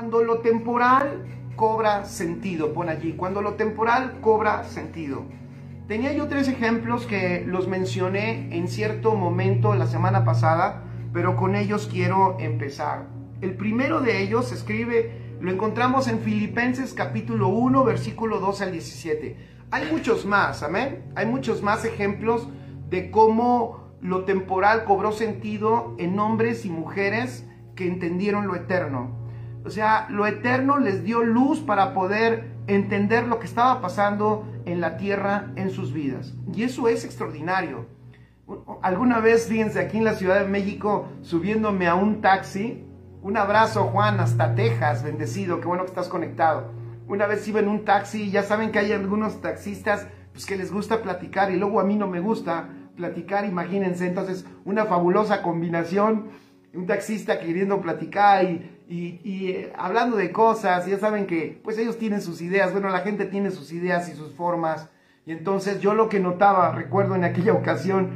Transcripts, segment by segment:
Cuando lo temporal cobra sentido, pon allí, cuando lo temporal cobra sentido. Tenía yo 3 ejemplos que los mencioné en cierto momento la semana pasada, pero con ellos quiero empezar. El primero de ellos lo encontramos en Filipenses capítulo 1, versículo 12 al 17. Hay muchos más, amén. Hay muchos más ejemplos de cómo lo temporal cobró sentido en hombres y mujeres que entendieron lo eterno. O sea, lo eterno les dio luz para poder entender lo que estaba pasando en la tierra, en sus vidas. Y eso es extraordinario. Alguna vez, fíjense, aquí en la Ciudad de México, subiéndome a un taxi, un abrazo, Juan, hasta Texas, bendecido, qué bueno que estás conectado. Una vez iba en un taxi, ya saben que hay algunos taxistas pues, que les gusta platicar y luego a mí no me gusta platicar, imagínense. Entonces, una fabulosa combinación, un taxista queriendo platicar y hablando de cosas. Ya saben que pues ellos tienen sus ideas, bueno, la gente tiene sus ideas y sus formas. Y entonces yo lo que notaba, recuerdo en aquella ocasión,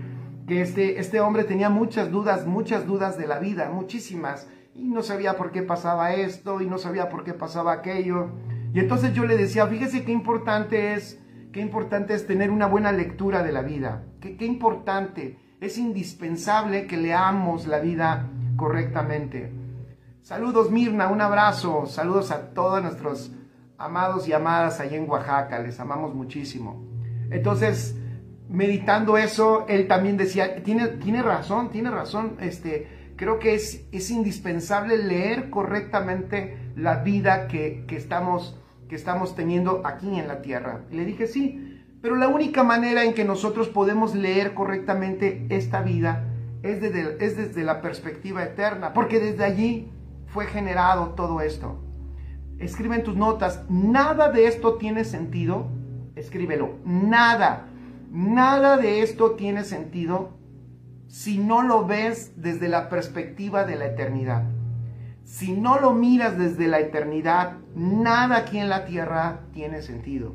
que este hombre tenía muchas dudas de la vida, muchísimas. Y no sabía por qué pasaba esto, y no sabía por qué pasaba aquello. Y entonces yo le decía, fíjese qué importante es tener una buena lectura de la vida. Qué importante, es indispensable que leamos la vida correctamente. Saludos Mirna, un abrazo, saludos a todos nuestros amados y amadas allá en Oaxaca, les amamos muchísimo. Entonces, meditando eso, él también decía, tiene razón, creo que es indispensable leer correctamente la vida que estamos teniendo aquí en la tierra. Y le dije, sí, pero la única manera en que nosotros podemos leer correctamente esta vida es desde la perspectiva eterna, porque desde allí fue generado todo esto. Escribe en tus notas, nada de esto tiene sentido, escríbelo, nada de esto tiene sentido si no lo ves desde la perspectiva de la eternidad. Si no lo miras desde la eternidad, nada aquí en la tierra tiene sentido.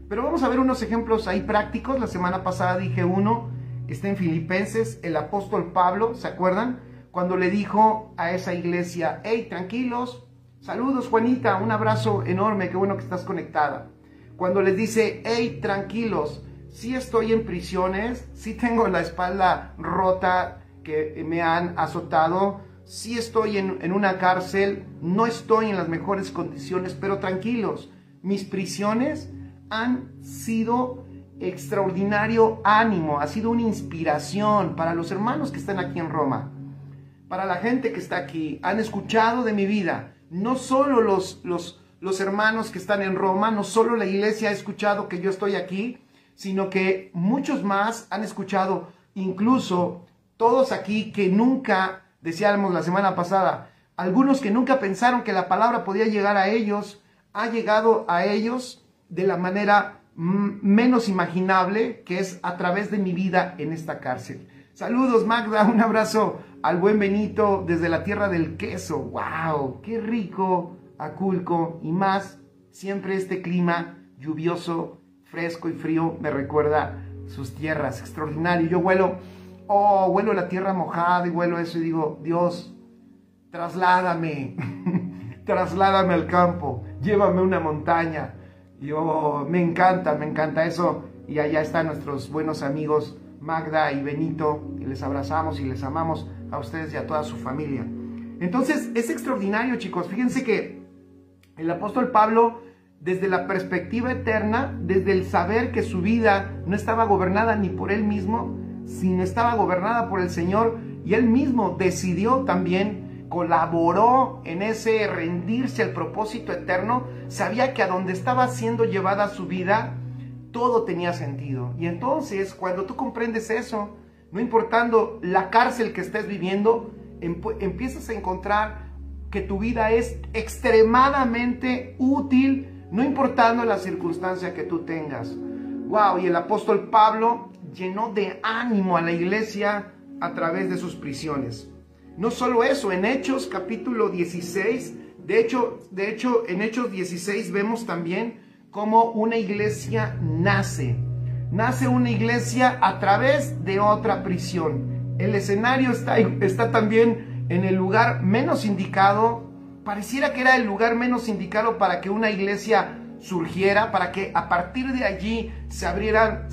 Pero vamos a ver unos ejemplos ahí prácticos. La semana pasada dije uno, está en Filipenses, el apóstol Pablo, ¿se acuerdan? Cuando le dijo a esa iglesia, hey, tranquilos, saludos Juanita, un abrazo enorme, qué bueno que estás conectada. Cuando les dice, hey, tranquilos, sí estoy en prisiones, sí tengo la espalda rota, que me han azotado, sí estoy en una cárcel, no estoy en las mejores condiciones, pero tranquilos, mis prisiones han sido extraordinario ánimo, ha sido una inspiración para los hermanos que están aquí en Roma, para la gente que está aquí, han escuchado de mi vida, no solo los hermanos que están en Roma, no solo la iglesia ha escuchado que yo estoy aquí, sino que muchos más han escuchado, incluso todos aquí que nunca, decíamos la semana pasada, algunos que nunca pensaron que la palabra podía llegar a ellos, ha llegado a ellos de la manera menos imaginable, que es a través de mi vida en esta cárcel. Saludos Magda, un abrazo al buen Benito desde la tierra del queso. ¡Wow! ¡Qué rico! Aculco y más, siempre este clima lluvioso, fresco y frío me recuerda sus tierras, extraordinario. Yo huelo la tierra mojada y huelo eso y digo, Dios, trasládame, trasládame al campo, llévame a una montaña. Me encanta eso. Y allá están nuestros buenos amigos Magda y Benito, y les abrazamos y les amamos a ustedes y a toda su familia. Entonces es extraordinario, chicos. Fíjense que el apóstol Pablo, desde la perspectiva eterna, desde el saber que su vida no estaba gobernada ni por él mismo, sino estaba gobernada por el Señor, y él mismo decidió también, colaboró en ese rendirse al propósito eterno, sabía que a donde estaba siendo llevada su vida, todo tenía sentido. Y entonces, cuando tú comprendes eso, no importando la cárcel que estés viviendo, empiezas a encontrar que tu vida es extremadamente útil, no importando la circunstancia que tú tengas. Wow, y el apóstol Pablo llenó de ánimo a la iglesia a través de sus prisiones. No solo eso, en Hechos capítulo 16, de hecho en Hechos 16 vemos también cómo una iglesia nace. Nace una iglesia a través de otra prisión. El escenario está también en el lugar menos indicado, pareciera que era el lugar menos indicado para que una iglesia surgiera, para que a partir de allí se abriera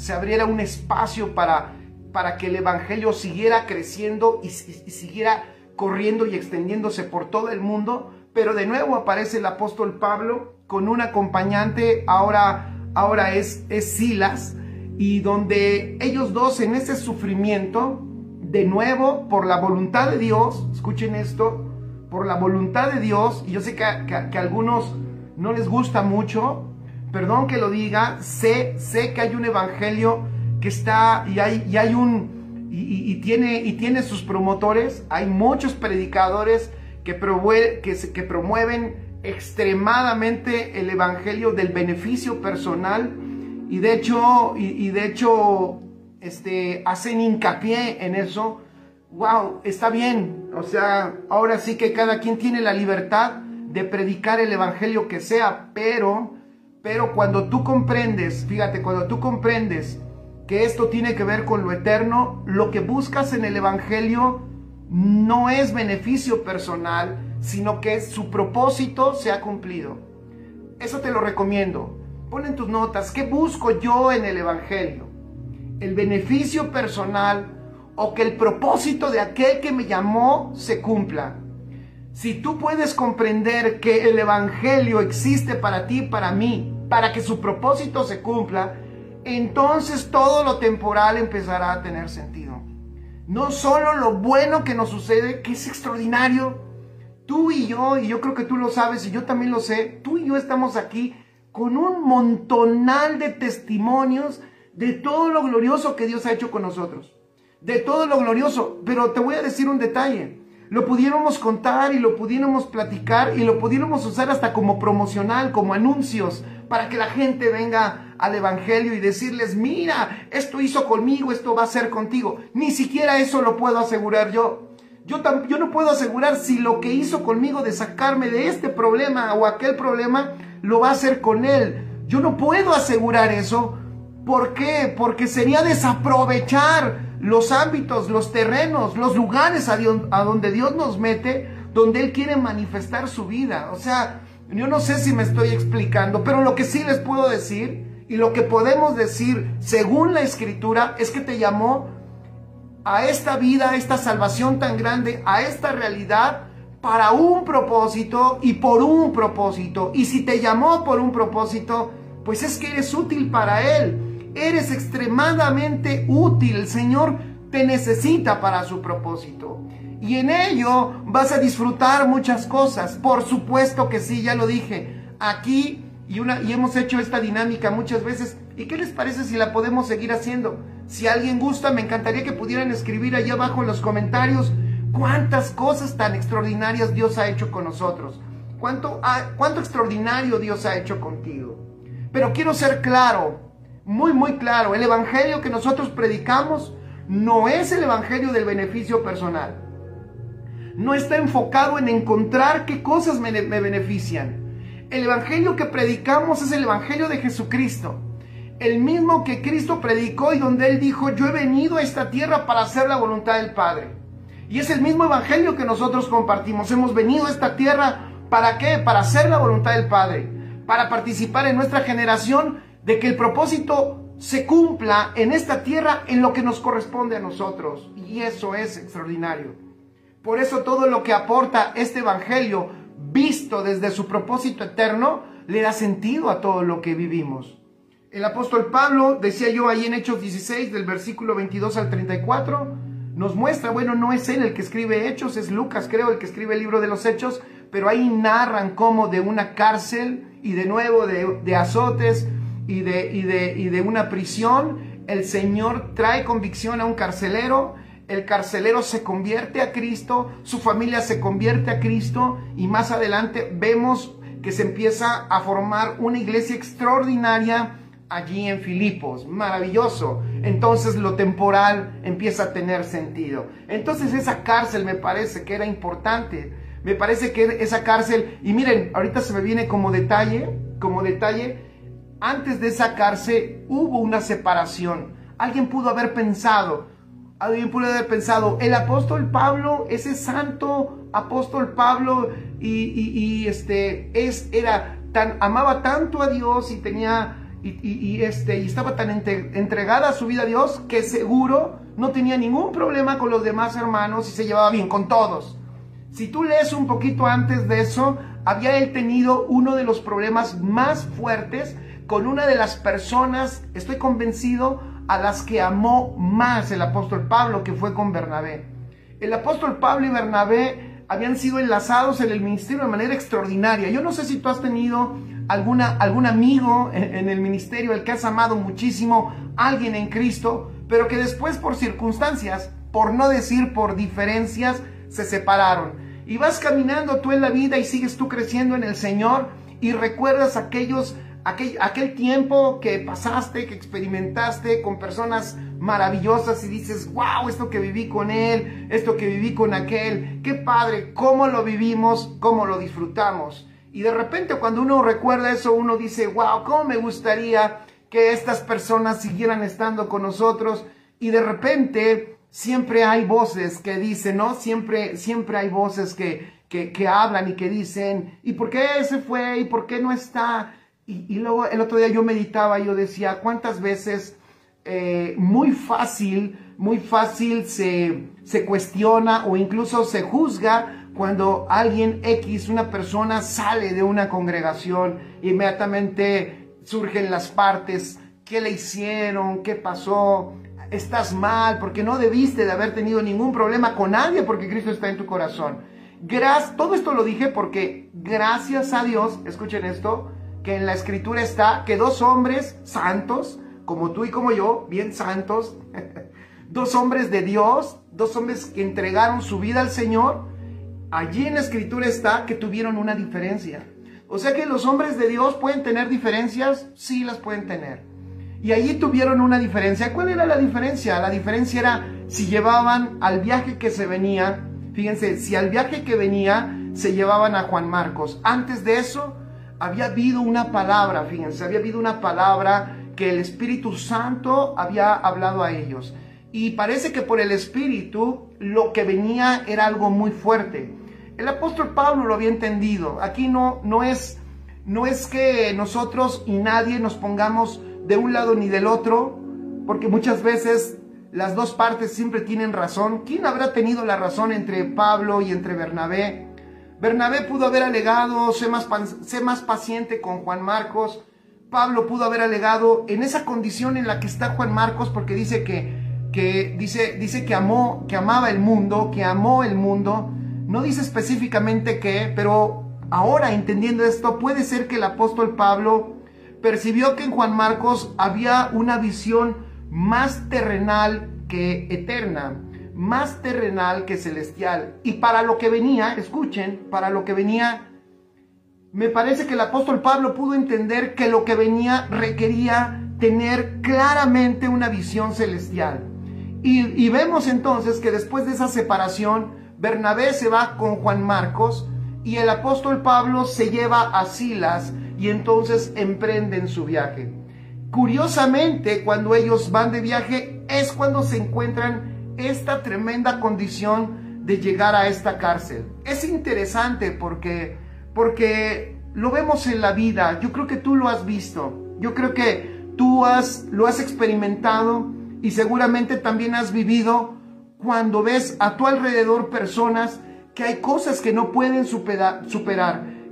un espacio para que el evangelio siguiera creciendo y siguiera corriendo y extendiéndose por todo el mundo. Pero de nuevo aparece el apóstol Pablo con un acompañante, ahora es Silas, y donde ellos dos en ese sufrimiento, de nuevo por la voluntad de Dios, escuchen esto, por la voluntad de Dios, y yo sé que a algunos no les gusta mucho, perdón que lo diga, sé que hay un evangelio que está y tiene sus promotores, hay muchos predicadores que promueven extremadamente el evangelio del beneficio personal, y de hecho hacen hincapié en eso. Wow, está bien, o sea, ahora sí que cada quien tiene la libertad de predicar el evangelio que sea, pero cuando tú comprendes, fíjate, cuando tú comprendes que esto tiene que ver con lo eterno, lo que buscas en el evangelio no es beneficio personal, sino que su propósito se ha cumplido. Eso te lo recomiendo. Pon en tus notas, ¿qué busco yo en el evangelio? ¿El beneficio personal o que el propósito de aquel que me llamó se cumpla? Si tú puedes comprender que el evangelio existe para ti y para mí, para que su propósito se cumpla, entonces todo lo temporal empezará a tener sentido. No solo lo bueno que nos sucede, que es extraordinario. Tú y yo creo que tú lo sabes y yo también lo sé, tú y yo estamos aquí con un montonal de testimonios de todo lo glorioso que Dios ha hecho con nosotros. De todo lo glorioso, pero te voy a decir un detalle. Lo pudiéramos contar y lo pudiéramos platicar y lo pudiéramos usar hasta como promocional, como anuncios, para que la gente venga al evangelio y decirles, mira, esto hizo conmigo, esto va a hacer contigo. Ni siquiera eso lo puedo asegurar yo. Yo no puedo asegurar si lo que hizo conmigo de sacarme de este problema o aquel problema, lo va a hacer con él. Yo no puedo asegurar eso. ¿Por qué? Porque sería desaprovechar los ámbitos, los terrenos, los lugares a donde Dios nos mete, donde Él quiere manifestar su vida. O sea, yo no sé si me estoy explicando, pero lo que sí les puedo decir y lo que podemos decir según la Escritura es que te llamó a esta vida, a esta salvación tan grande, a esta realidad para un propósito y por un propósito. Y si te llamó por un propósito, pues es que eres útil para Él. Eres extremadamente útil. El Señor te necesita para su propósito. Y en ello vas a disfrutar muchas cosas. Por supuesto que sí, ya lo dije. Aquí y hemos hecho esta dinámica muchas veces. ¿Y qué les parece si la podemos seguir haciendo? Si alguien gusta, me encantaría que pudieran escribir allá abajo en los comentarios cuántas cosas tan extraordinarias Dios ha hecho con nosotros. Cuánto extraordinario Dios ha hecho contigo. Pero quiero ser claro, muy claro, el evangelio que nosotros predicamos no es el evangelio del beneficio personal. No está enfocado en encontrar qué cosas me benefician. El evangelio que predicamos es el evangelio de Jesucristo, el mismo que Cristo predicó y donde Él dijo, yo he venido a esta tierra para hacer la voluntad del Padre. Y es el mismo evangelio que nosotros compartimos. Hemos venido a esta tierra, ¿para qué? Para hacer la voluntad del Padre, para participar en nuestra generación de que el propósito se cumpla en esta tierra en lo que nos corresponde a nosotros. Y eso es extraordinario. Por eso todo lo que aporta este evangelio, visto desde su propósito eterno, le da sentido a todo lo que vivimos. El apóstol Pablo, decía yo ahí en Hechos 16, del versículo 22 al 34, nos muestra, bueno, no es él el que escribe Hechos, es Lucas, creo, el que escribe el libro de los Hechos, pero ahí narran cómo de una cárcel y de nuevo de azotes y de una prisión, el Señor trae convicción a un carcelero, el carcelero se convierte a Cristo, su familia se convierte a Cristo, y más adelante vemos que se empieza a formar una iglesia extraordinaria allí en Filipos. Maravilloso. Entonces lo temporal empieza a tener sentido. Entonces esa cárcel me parece que era importante. Me parece que esa cárcel, y miren, ahorita se me viene como detalle, antes de esa cárcel hubo una separación. Alguien pudo haber pensado, Alguien puede haber pensado, el apóstol Pablo, ese santo apóstol Pablo, amaba tanto a Dios y tenía, y estaba tan entregada a su vida a Dios, que seguro no tenía ningún problema con los demás hermanos y se llevaba bien con todos. Si tú lees un poquito antes de eso, había él tenido uno de los problemas más fuertes con una de las personas, estoy convencido, a las que amó más el apóstol Pablo, que fue con Bernabé. El apóstol Pablo y Bernabé habían sido enlazados en el ministerio de manera extraordinaria. Yo no sé si tú has tenido algún amigo en el ministerio, el que has amado muchísimo, alguien en Cristo, pero que después por circunstancias, por no decir por diferencias, se separaron. Y vas caminando tú en la vida y sigues tú creciendo en el Señor y recuerdas aquel tiempo que pasaste, que experimentaste con personas maravillosas y dices, wow, esto que viví con él, esto que viví con aquel, qué padre, cómo lo vivimos, cómo lo disfrutamos. Y de repente cuando uno recuerda eso, uno dice, wow, cómo me gustaría que estas personas siguieran estando con nosotros. Y de repente siempre hay voces que dicen, ¿no? Siempre hay voces que hablan y que dicen, ¿y por qué se fue? ¿Y por qué no está? Y luego el otro día yo meditaba, yo decía, ¿cuántas veces muy fácil se cuestiona o incluso se juzga cuando alguien X, una persona, sale de una congregación? Inmediatamente surgen las partes, ¿qué le hicieron? ¿Qué pasó? Estás mal, porque no debiste de haber tenido ningún problema con nadie, porque Cristo está en tu corazón. Todo esto lo dije porque gracias a Dios, escuchen esto, que en la escritura está que dos hombres santos, como tú y como yo, bien santos, dos hombres de Dios, dos hombres que entregaron su vida al Señor, allí en la escritura está que tuvieron una diferencia. O sea que los hombres de Dios pueden tener diferencias, sí las pueden tener. Y allí tuvieron una diferencia. ¿Cuál era la diferencia? La diferencia era si llevaban al viaje que se venía, fíjense, si al viaje que venía se llevaban a Juan Marcos. Antes de eso, había habido una palabra, fíjense, había habido una palabra que el Espíritu Santo había hablado a ellos. Y parece que por el Espíritu lo que venía era algo muy fuerte. El apóstol Pablo lo había entendido. Aquí no es que nosotros y nadie nos pongamos de un lado ni del otro, porque muchas veces las dos partes siempre tienen razón. ¿Quién habrá tenido la razón entre Pablo y entre Bernabé? Bernabé pudo haber alegado, sé más paciente con Juan Marcos. Pablo pudo haber alegado en esa condición en la que está Juan Marcos, porque dice que amaba el mundo, que amó el mundo. No dice específicamente qué, pero ahora entendiendo esto, puede ser que el apóstol Pablo percibió que en Juan Marcos había una visión más terrenal que eterna, más terrenal que celestial. Y para lo que venía, escuchen, para lo que venía, me parece que el apóstol Pablo pudo entender que lo que venía requería tener claramente una visión celestial. Y vemos entonces que después de esa separación, Bernabé se va con Juan Marcos y el apóstol Pablo se lleva a Silas y entonces emprenden su viaje. Curiosamente, cuando ellos van de viaje es cuando se encuentran esta tremenda condición de llegar a esta cárcel. Es interesante porque lo vemos en la vida. Yo creo que tú lo has visto. Yo creo que tú lo has experimentado y seguramente también has vivido cuando ves a tu alrededor personas que hay cosas que no pueden superar,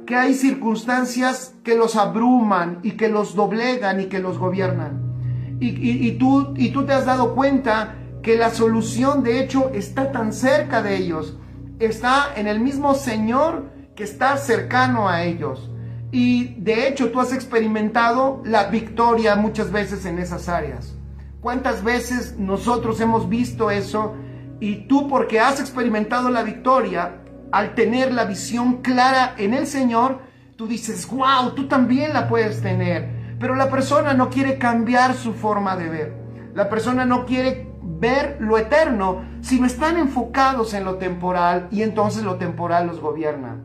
que hay circunstancias que los abruman y que los doblegan y que los gobiernan. Y tú te has dado cuenta que la solución de hecho está tan cerca de ellos, está en el mismo Señor que está cercano a ellos. Y de hecho tú has experimentado la victoria muchas veces en esas áreas. ¿Cuántas veces nosotros hemos visto eso? Y tú, porque has experimentado la victoria, al tener la visión clara en el Señor, tú dices, wow, tú también la puedes tener. Pero la persona no quiere cambiar su forma de ver. La persona no quiere ver lo eterno, sino están enfocados en lo temporal y entonces lo temporal los gobierna.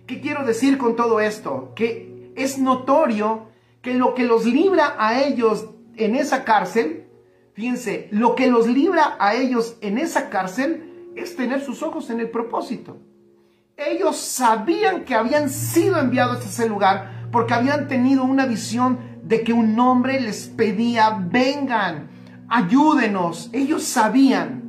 ¿Qué quiero decir con todo esto? Que es notorio que lo que los libra a ellos en esa cárcel, Fíjense, lo que los libra a ellos en esa cárcel es tener sus ojos en el propósito. Ellos sabían que habían sido enviados a ese lugar porque habían tenido una visión de que un hombre les pedía: vengan, ayúdenos. Ellos sabían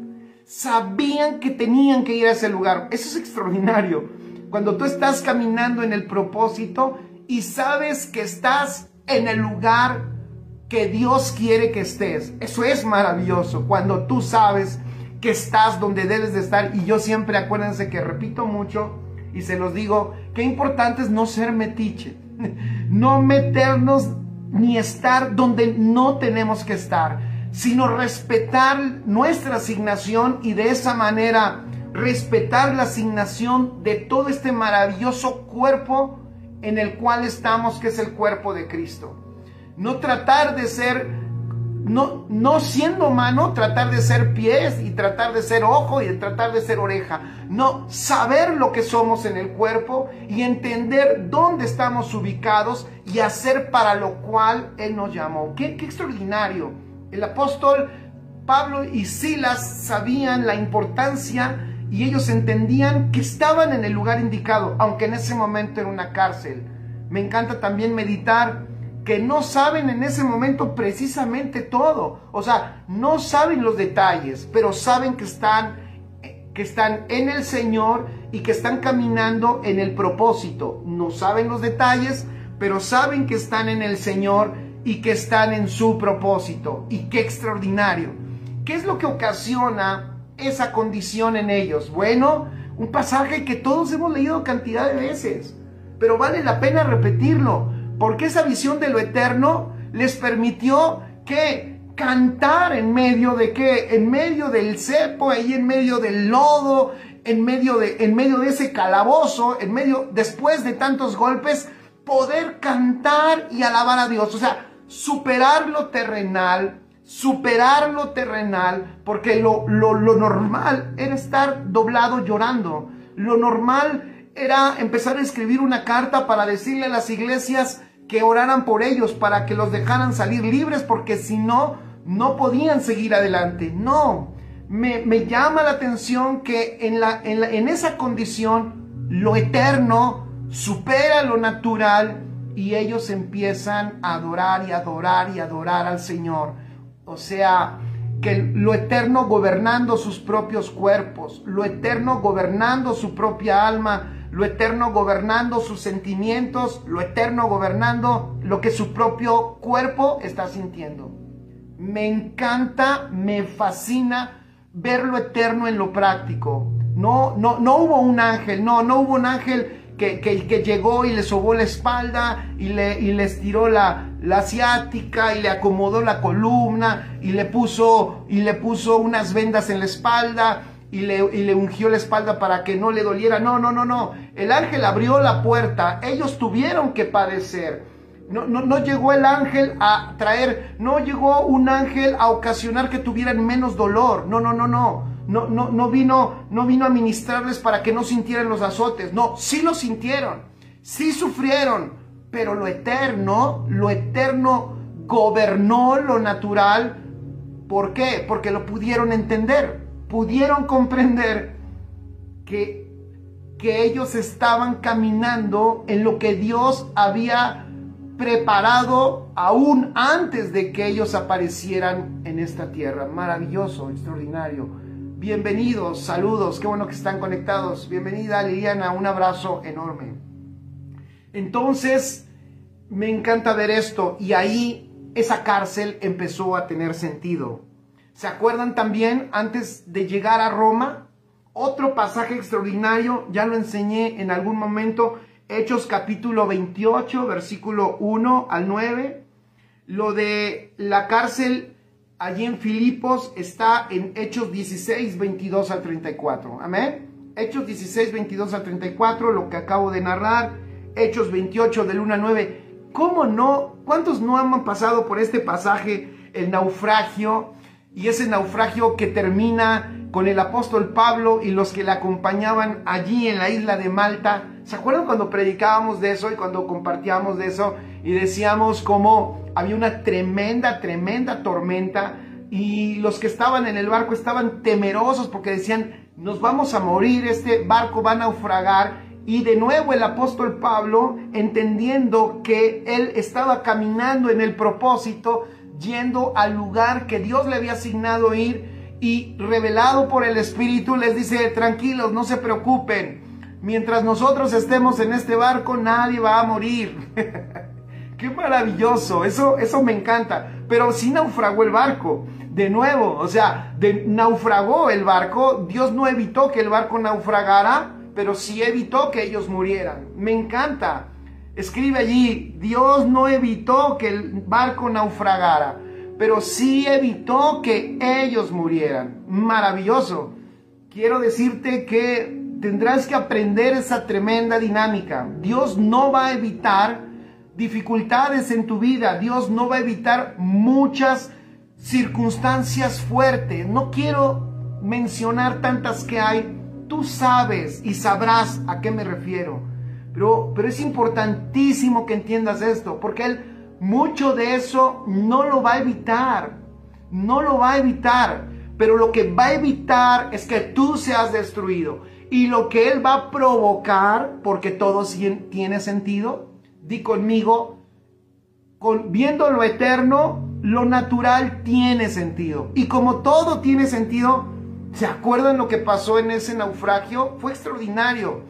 que tenían que ir a ese lugar. Eso es extraordinario. Cuando tú estás caminando en el propósito y sabes que estás en el lugar que Dios quiere que estés. Eso es maravilloso. Cuando tú sabes que estás donde debes de estar. Y yo siempre, acuérdense que repito mucho y se los digo, qué importante es no ser metiche. No meternos ni estar donde no tenemos que estar, sino respetar nuestra asignación y de esa manera respetar la asignación de todo este maravilloso cuerpo en el cual estamos, que es el cuerpo de Cristo. No tratar de ser, no siendo mano, tratar de ser pies y tratar de ser ojo y de tratar de ser oreja. No, saber lo que somos en el cuerpo y entender dónde estamos ubicados y hacer para lo cual Él nos llamó. ¡Qué extraordinario! El apóstol Pablo y Silas sabían la importancia y ellos entendían que estaban en el lugar indicado, aunque en ese momento era una cárcel. Me encanta también meditar que no saben en ese momento precisamente todo. O sea, no saben los detalles, pero saben que están en el Señor y que están caminando en el propósito. No saben los detalles, pero saben que están en el Señor y que están en su propósito. Y qué extraordinario. ¿Qué es lo que ocasiona esa condición en ellos? Bueno, un pasaje que todos hemos leído cantidad de veces, pero vale la pena repetirlo, porque esa visión de lo eterno les permitió que cantar en medio de qué, en medio del cepo, ahí en medio del lodo, en medio de ese calabozo, después de tantos golpes, poder cantar y alabar a Dios. O sea, superar lo terrenal, porque lo normal era estar doblado llorando. Lo normal era empezar a escribir una carta para decirle a las iglesias que oraran por ellos, para que los dejaran salir libres, porque si no, no podían seguir adelante. No, me llama la atención que en esa condición lo eterno supera lo natural y ellos empiezan a adorar y adorar y adorar al Señor. O sea, que lo eterno gobernando sus propios cuerpos, lo eterno gobernando su propia alma, lo eterno gobernando sus sentimientos, lo eterno gobernando lo que su propio cuerpo está sintiendo. Me encanta, me fascina ver lo eterno en lo práctico. No hubo un ángel, no hubo un ángel que llegó y le sobó la espalda y le estiró la ciática y le acomodó la columna y le puso unas vendas en la espalda y le ungió la espalda para que no le doliera. No. El ángel abrió la puerta. Ellos tuvieron que padecer. No llegó el ángel a traer, no llegó un ángel a ocasionar que tuvieran menos dolor. No vino a ministrarles para que no sintieran los azotes. No, sí lo sintieron, sí sufrieron, pero lo eterno gobernó lo natural. ¿Por qué? Porque lo pudieron entender, pudieron comprender que ellos estaban caminando en lo que Dios había preparado aún antes de que ellos aparecieran en esta tierra. Maravilloso, extraordinario. Bienvenidos, saludos, qué bueno que están conectados. Bienvenida Liliana, un abrazo enorme. Entonces, me encanta ver esto y ahí esa cárcel empezó a tener sentido. ¿Se acuerdan también antes de llegar a Roma? Otro pasaje extraordinario, ya lo enseñé en algún momento, Hechos capítulo 28, versículo 1 al 9. Lo de la cárcel allí en Filipos está en Hechos 16, 22 al 34. Amén. Hechos 16, 22 al 34, lo que acabo de narrar. Hechos 28, del 1 al 9. ¿Cómo no? ¿Cuántos no han pasado por este pasaje, el naufragio? Y ese naufragio que termina con el apóstol Pablo y los que le acompañaban allí en la isla de Malta. ¿Se acuerdan cuando predicábamos de eso y cuando compartíamos de eso y decíamos cómo había una tremenda tormenta y los que estaban en el barco estaban temerosos porque decían, nos vamos a morir, este barco va a naufragar. Y de nuevo el apóstol Pablo, entendiendo que él estaba caminando en el propósito, yendo al lugar que Dios le había asignado ir, y revelado por el Espíritu, les dice, tranquilos, no se preocupen, mientras nosotros estemos en este barco nadie va a morir. ¡Qué maravilloso! Eso me encanta. Pero sí naufragó el barco. De nuevo, o sea, naufragó el barco. Dios no evitó que el barco naufragara, pero sí evitó que ellos murieran. Me encanta. Escribe allí, Dios no evitó que el barco naufragara, pero sí evitó que ellos murieran. Maravilloso. Quiero decirte que tendrás que aprender esa tremenda dinámica. Dios no va a evitar dificultades en tu vida. Dios no va a evitar muchas circunstancias fuertes. No quiero mencionar tantas que hay. Tú sabes y sabrás a qué me refiero. Pero es importantísimo que entiendas esto, porque Él mucho de eso no lo va a evitar. No lo va a evitar. Pero lo que va a evitar es que tú seas destruido. Y lo que Él va a provocar, porque todo tiene sentido, di conmigo, viendo lo eterno, lo natural tiene sentido. Y como todo tiene sentido, ¿se acuerdan lo que pasó en ese naufragio? Fue extraordinario.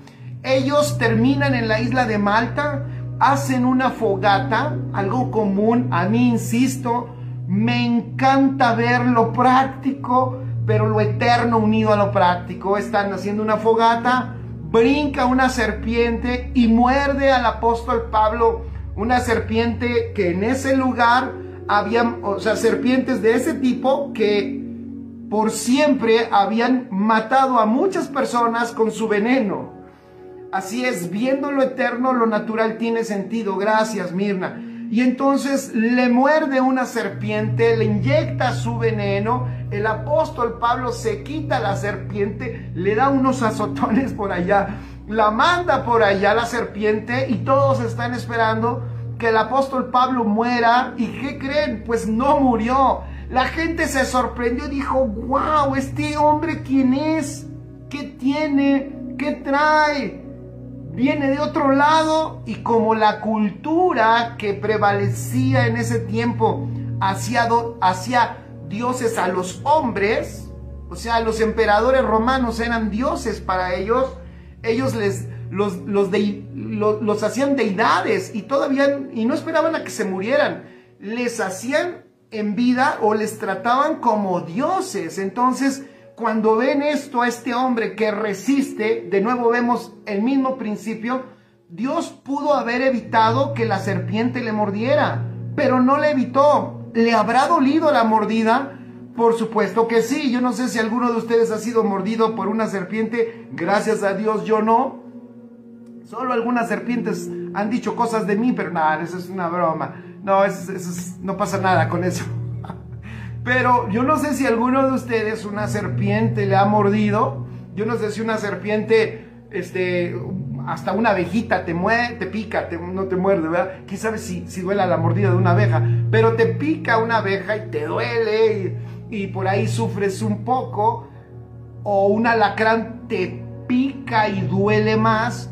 Ellos terminan en la isla de Malta, hacen una fogata, algo común. A mí, insisto, me encanta ver lo práctico, pero lo eterno unido a lo práctico. Están haciendo una fogata, brinca una serpiente y muerde al apóstol Pablo, una serpiente que en ese lugar había, o sea, serpientes de ese tipo que por siempre habían matado a muchas personas con su veneno. Así es, viendo lo eterno, lo natural tiene sentido. Gracias, Mirna. Y entonces le muerde una serpiente, le inyecta su veneno. El apóstol Pablo se quita la serpiente, le da unos azotones por allá, la manda por allá la serpiente, y todos están esperando que el apóstol Pablo muera. ¿Y qué creen? Pues no murió. La gente se sorprendió y dijo, wow, este hombre, ¿quién es? ¿Qué tiene? ¿Qué trae? Viene de otro lado. Y como la cultura que prevalecía en ese tiempo hacía dioses a los hombres, o sea, los emperadores romanos eran dioses para ellos, los hacían deidades, y no esperaban a que se murieran, les hacían en vida o les trataban como dioses. Entonces, cuando ven esto a este hombre que resiste, de nuevo vemos el mismo principio. Dios pudo haber evitado que la serpiente le mordiera, pero no le evitó. ¿Le habrá dolido la mordida? Por supuesto que sí. Yo no sé si alguno de ustedes ha sido mordido por una serpiente. Gracias a Dios yo no. Solo algunas serpientes han dicho cosas de mí, pero nada, eso es una broma. No, no pasa nada con eso. Pero yo no sé si alguno de ustedes una serpiente le ha mordido. Yo no sé si una serpiente, hasta una abejita te pica, no te muerde, ¿verdad? ¿Quién sabe si duele la mordida de una abeja? Pero te pica una abeja y te duele y por ahí sufres un poco. O un alacrán te pica y duele más.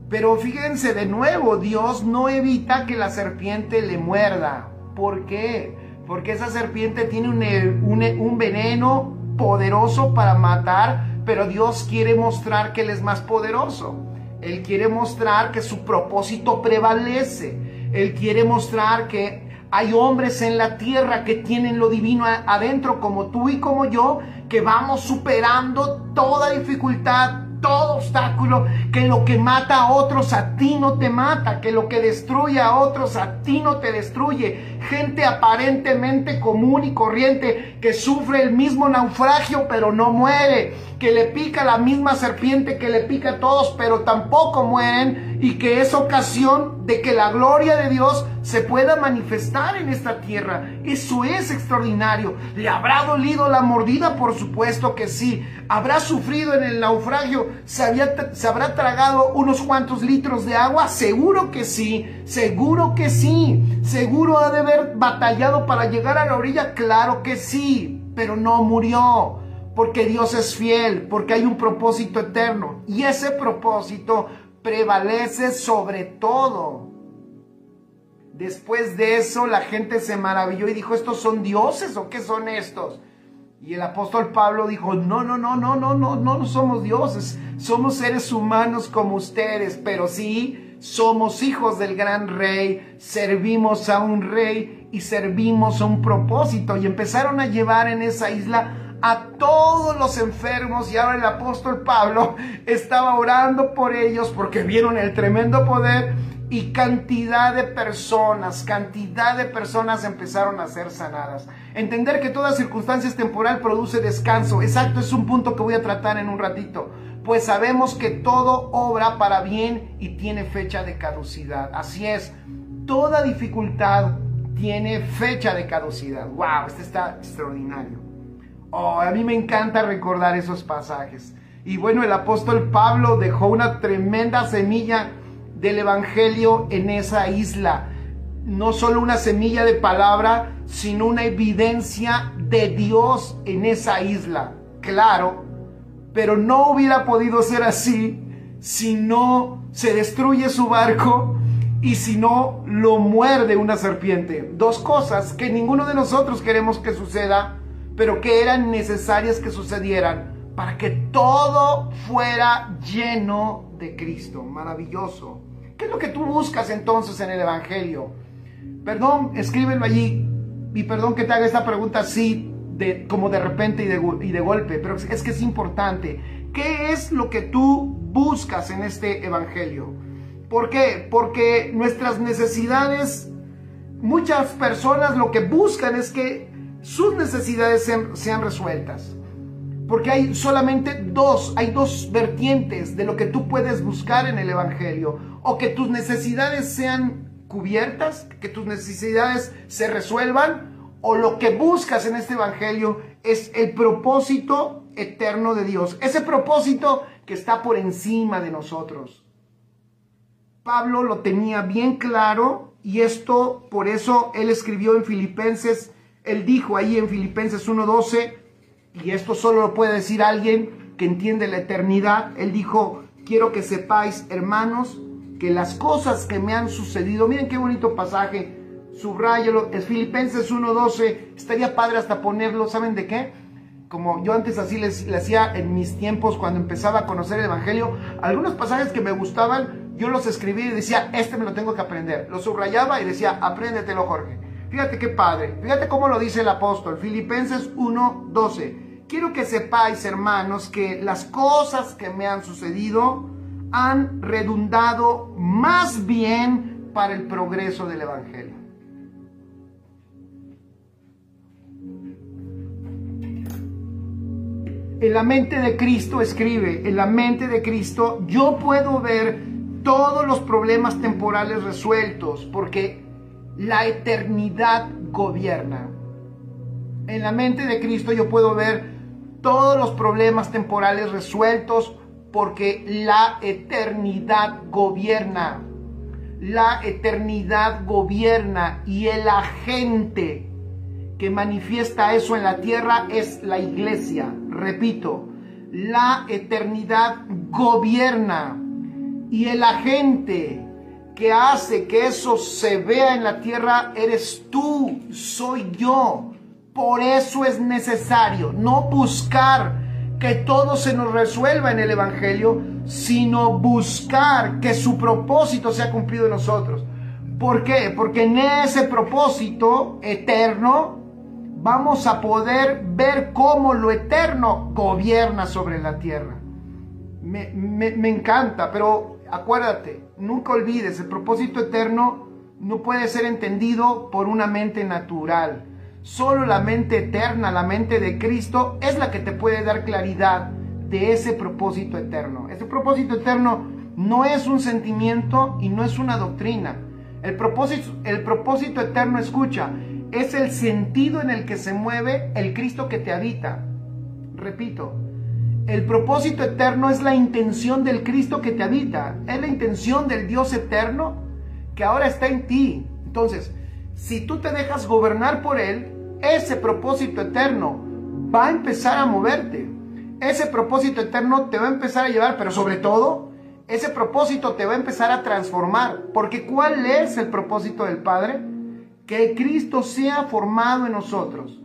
Pero fíjense de nuevo, Dios no evita que la serpiente le muerda. ¿Por qué? Porque esa serpiente tiene un veneno poderoso para matar, pero Dios quiere mostrar que Él es más poderoso. Él quiere mostrar que su propósito prevalece. Él quiere mostrar que hay hombres en la tierra que tienen lo divino adentro, como tú y como yo, que vamos superando toda dificultad, todo obstáculo, que lo que mata a otros a ti no te mata, que lo que destruye a otros a ti no te destruye. Gente aparentemente común y corriente que sufre el mismo naufragio pero no muere, que le pica la misma serpiente que le pica a todos pero tampoco mueren, y que es ocasión de que la gloria de Dios se pueda manifestar en esta tierra. Eso es extraordinario. ¿Le habrá dolido la mordida? Por supuesto que sí. ¿Habrá sufrido en el naufragio? ¿Se habrá tragado unos cuantos litros de agua? Seguro que sí, seguro que sí. Seguro ha de haber batallado para llegar a la orilla, claro que sí, pero no murió. Porque Dios es fiel, porque hay un propósito eterno. Y ese propósito prevalece sobre todo. Después de eso, la gente se maravilló y dijo, ¿estos son dioses o qué son estos? Y el apóstol Pablo dijo, no somos dioses. Somos seres humanos como ustedes, pero sí somos hijos del gran rey. Servimos a un rey y servimos a un propósito. Y empezaron a llevar en esa isla a todos los enfermos, y ahora el apóstol Pablo estaba orando por ellos porque vieron el tremendo poder, y cantidad de personas empezaron a ser sanadas. Entender que toda circunstancia es temporal produce descanso. Exacto, es un punto que voy a tratar en un ratito. Pues sabemos que todo obra para bien y tiene fecha de caducidad. Así es, toda dificultad tiene fecha de caducidad. ¡Wow! Este está extraordinario. Oh, a mí me encanta recordar esos pasajes. Y bueno, el apóstol Pablo dejó una tremenda semilla del evangelio en esa isla. No solo una semilla de palabra, sino una evidencia de Dios en esa isla. Claro, pero no hubiera podido ser así si no se destruye su barco y si no lo muerde una serpiente. Dos cosas que ninguno de nosotros queremos que suceda, pero que eran necesarias que sucedieran para que todo fuera lleno de Cristo. Maravilloso. ¿Qué es lo que tú buscas entonces en el evangelio? Perdón, escríbelo allí. Y perdón que te haga esta pregunta así, como de repente y de golpe, pero es que es importante. ¿Qué es lo que tú buscas en este evangelio? ¿Por qué? Porque nuestras necesidades, muchas personas lo que buscan es que sus necesidades sean resueltas. Porque hay solamente hay dos vertientes de lo que tú puedes buscar en el evangelio. O que tus necesidades sean cubiertas, que tus necesidades se resuelvan, o lo que buscas en este evangelio es el propósito eterno de Dios. Ese propósito que está por encima de nosotros. Pablo lo tenía bien claro, y esto, por eso él escribió en Filipenses. Él dijo ahí en Filipenses 1:12, y esto solo lo puede decir alguien que entiende la eternidad. Él dijo, quiero que sepáis, hermanos, que las cosas que me han sucedido, miren qué bonito pasaje, subráyalo, es Filipenses 1:12, estaría padre hasta ponerlo, ¿saben de qué? Como yo antes así le hacía en mis tiempos cuando empezaba a conocer el evangelio, algunos pasajes que me gustaban, yo los escribía y decía, este me lo tengo que aprender, lo subrayaba y decía, apréndetelo, Jorge. Fíjate qué padre, fíjate cómo lo dice el apóstol, Filipenses 1:12. Quiero que sepáis, hermanos, que las cosas que me han sucedido han redundado más bien para el progreso del evangelio. En la mente de Cristo, escribe, en la mente de Cristo yo puedo ver todos los problemas temporales resueltos porque la eternidad gobierna. En la mente de Cristo yo puedo ver todos los problemas temporales resueltos porque la eternidad gobierna. La eternidad gobierna, y el agente que manifiesta eso en la tierra es la iglesia. Repito, la eternidad gobierna, y el agente que hace que eso se vea en la tierra eres tú, soy yo. Por eso es necesario no buscar que todo se nos resuelva en el evangelio, sino buscar que su propósito sea cumplido en nosotros. ¿Por qué? Porque en ese propósito eterno vamos a poder ver cómo lo eterno gobierna sobre la tierra. Me encanta, pero acuérdate, nunca olvides, el propósito eterno no puede ser entendido por una mente natural. Solo la mente eterna, la mente de Cristo, es la que te puede dar claridad de ese propósito eterno. Ese propósito eterno no es un sentimiento y no es una doctrina. El propósito eterno, escucha, es el sentido en el que se mueve el Cristo que te habita. Repito, el propósito eterno es la intención del Cristo que te habita. Es la intención del Dios eterno que ahora está en ti. Entonces, si tú te dejas gobernar por Él, ese propósito eterno va a empezar a moverte. Ese propósito eterno te va a empezar a llevar, pero sobre todo, ese propósito te va a empezar a transformar. Porque ¿cuál es el propósito del Padre? Que Cristo sea formado en nosotros.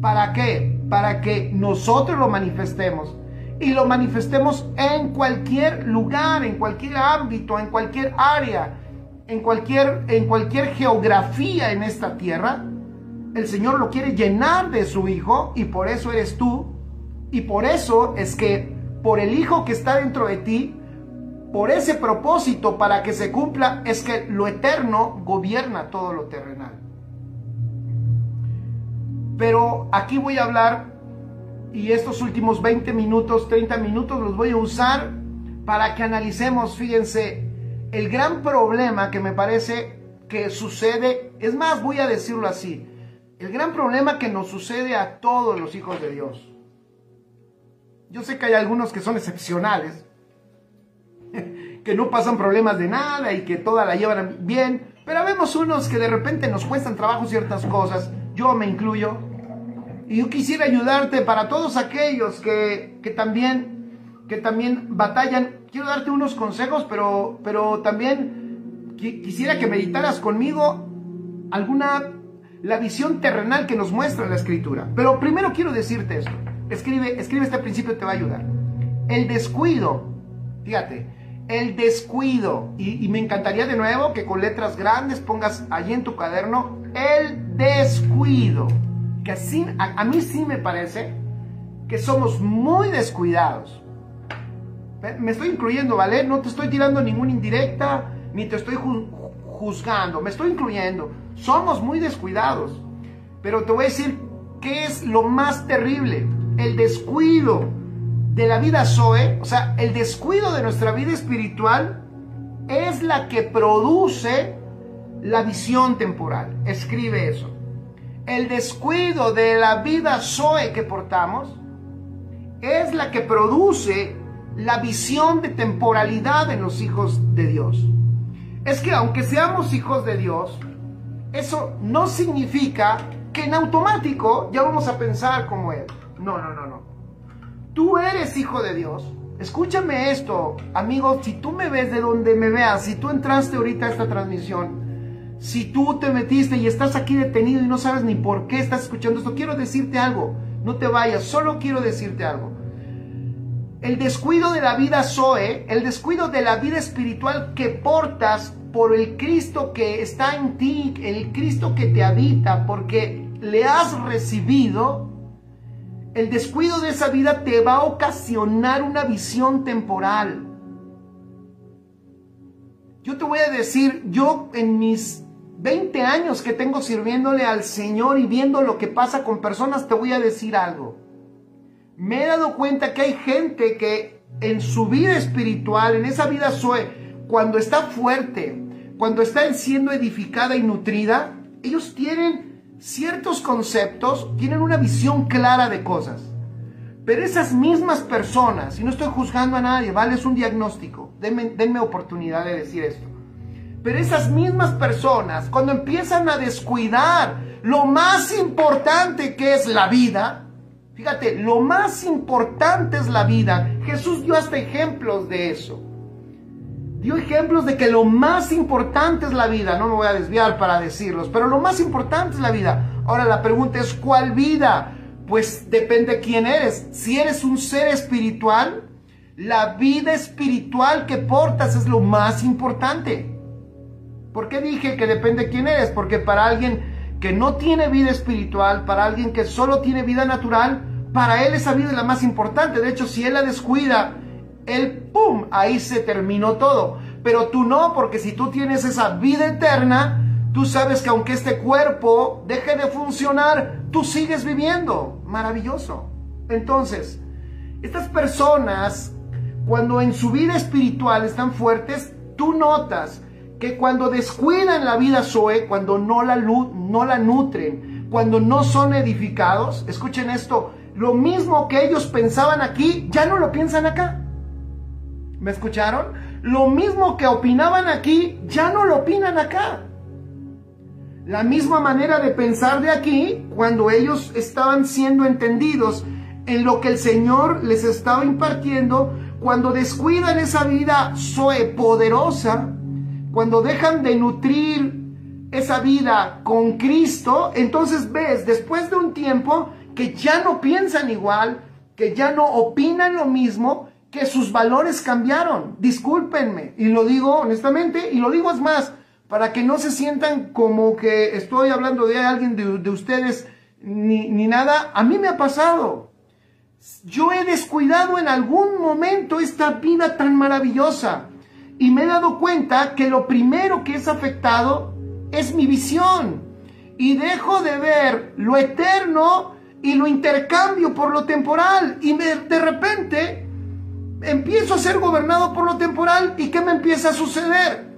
¿Para qué? Para que nosotros lo manifestemos. Y lo manifestemos en cualquier lugar, en cualquier ámbito, en cualquier área, en cualquier geografía en esta tierra. El Señor lo quiere llenar de su Hijo, y por eso eres tú. Y por eso es que por el Hijo que está dentro de ti, por ese propósito para que se cumpla, es que lo eterno gobierna todo lo terrenal. Pero aquí voy a hablar, y estos últimos 20 minutos, 30 minutos los voy a usar para que analicemos, fíjense, el gran problema que me parece que sucede, es más, voy a decirlo así, el gran problema que nos sucede a todos los hijos de Dios. Yo sé que hay algunos que son excepcionales, que no pasan problemas de nada y que toda la llevan bien, pero vemos unos que de repente nos cuestan trabajo ciertas cosas, yo me incluyo, y yo quisiera ayudarte para todos aquellos que también batallan. Quiero darte unos consejos, pero también quisiera que meditaras conmigo la visión terrenal que nos muestra la Escritura. Pero primero quiero decirte esto. Escribe este principio, te va a ayudar. El descuido, fíjate, el descuido, y me encantaría de nuevo que con letras grandes pongas allí en tu cuaderno, el descuido, que así, a mí sí me parece que somos muy descuidados. Me estoy incluyendo, ¿vale? No te estoy tirando ninguna indirecta, ni te estoy juzgando, me estoy incluyendo. Somos muy descuidados, pero te voy a decir qué es lo más terrible. El descuido de la vida Zoe, o sea, el descuido de nuestra vida espiritual es la que produce la visión temporal. Escribe eso. El descuido de la vida Zoe que portamos es la que produce la visión de temporalidad en los hijos de Dios. Es que aunque seamos hijos de Dios, eso no significa que en automático ya vamos a pensar como Él. No. Tú eres hijo de Dios. Escúchame esto, amigo, si tú me ves de donde me veas, si tú entraste ahorita a esta transmisión, si tú te metiste y estás aquí detenido y no sabes ni por qué estás escuchando esto, quiero decirte algo. No te vayas, solo quiero decirte algo. El descuido de la vida Zoe, el descuido de la vida espiritual que portas por el Cristo que está en ti, el Cristo que te habita, porque le has recibido, el descuido de esa vida te va a ocasionar una visión temporal. Yo te voy a decir, yo en mis 20 años que tengo sirviéndole al Señor y viendo lo que pasa con personas, te voy a decir algo. Me he dado cuenta que hay gente que en su vida espiritual, en esa vida Zoe, cuando está fuerte, cuando está siendo edificada y nutrida, ellos tienen ciertos conceptos, tienen una visión clara de cosas. Pero esas mismas personas, y no estoy juzgando a nadie, ¿vale? Es un diagnóstico, denme oportunidad de decir esto. Pero esas mismas personas, cuando empiezan a descuidar lo más importante que es la vida, fíjate, lo más importante es la vida. Jesús dio hasta ejemplos de eso. Dio ejemplos de que lo más importante es la vida. No me voy a desviar para decirlos, pero lo más importante es la vida. Ahora la pregunta es, ¿cuál vida? Pues depende quién eres. Si eres un ser espiritual, la vida espiritual que portas es lo más importante. ¿Por qué dije que depende quién eres? Porque para alguien que no tiene vida espiritual, para alguien que solo tiene vida natural, para él esa vida es la más importante. De hecho, si él la descuida, él, ¡pum!, ahí se terminó todo. Pero tú no, porque si tú tienes esa vida eterna, tú sabes que aunque este cuerpo deje de funcionar, tú sigues viviendo. Maravilloso. Entonces, estas personas, cuando en su vida espiritual están fuertes, tú notas que cuando descuidan la vida Zoe, cuando no la nutren, cuando no son edificados, escuchen esto, lo mismo que ellos pensaban aquí, ya no lo piensan acá. ¿Me escucharon? Lo mismo que opinaban aquí, ya no lo opinan acá. La misma manera de pensar de aquí, cuando ellos estaban siendo entendidos en lo que el Señor les estaba impartiendo, cuando descuidan esa vida Zoe poderosa, cuando dejan de nutrir esa vida con Cristo, entonces ves, después de un tiempo, que ya no piensan igual, que ya no opinan lo mismo, que sus valores cambiaron. Discúlpenme, y lo digo honestamente, y lo digo es más, para que no se sientan como que estoy hablando de alguien de ustedes, ni nada. A mí me ha pasado. Yo he descuidado en algún momento esta vida tan maravillosa, y me he dado cuenta que lo primero que es afectado es mi visión, y dejo de ver lo eterno y lo intercambio por lo temporal, y de repente empiezo a ser gobernado por lo temporal. ¿Y qué me empieza a suceder?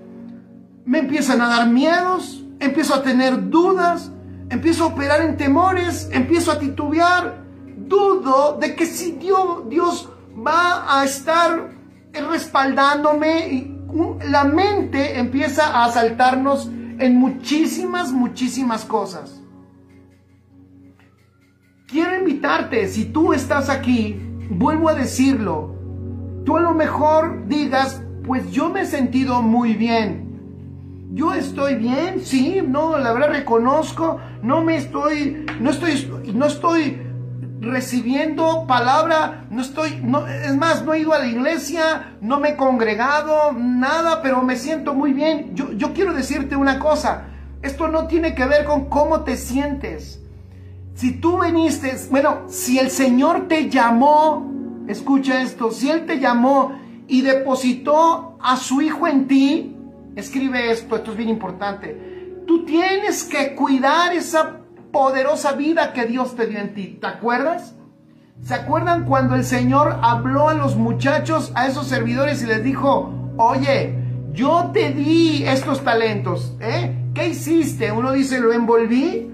Me empiezan a dar miedos, empiezo a tener dudas, empiezo a operar en temores, empiezo a titubear, dudo de que si Dios va a estar respaldándome, y la mente empieza a asaltarnos en muchísimas cosas. Quiero invitarte, si tú estás aquí, vuelvo a decirlo, tú a lo mejor digas, pues yo me he sentido muy bien. Yo estoy bien, sí, no, la verdad reconozco, no estoy recibiendo palabra, es más, no he ido a la iglesia, no me he congregado, nada, pero me siento muy bien. Yo quiero decirte una cosa, esto no tiene que ver con cómo te sientes. Si tú viniste, bueno, si el Señor te llamó, escucha esto, si Él te llamó y depositó a su Hijo en ti, escribe esto es bien importante. Tú tienes que cuidar esa poderosa vida que Dios te dio en ti. ¿Te acuerdas? ¿Se acuerdan cuando el Señor habló a los muchachos, a esos servidores, y les dijo, oye, yo te di estos talentos, ¿qué hiciste? Uno dice, lo envolví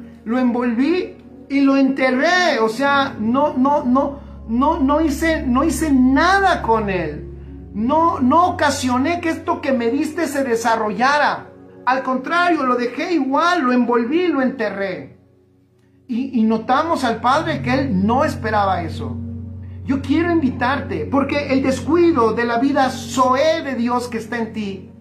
y lo enterré. O sea, no hice nada con él. No ocasioné que esto que me diste se desarrollara. Al contrario, lo dejé igual, lo envolví, lo enterré. Y notamos al Padre que Él no esperaba eso. Yo quiero invitarte, porque el descuido de la vida Zoe de Dios que está en ti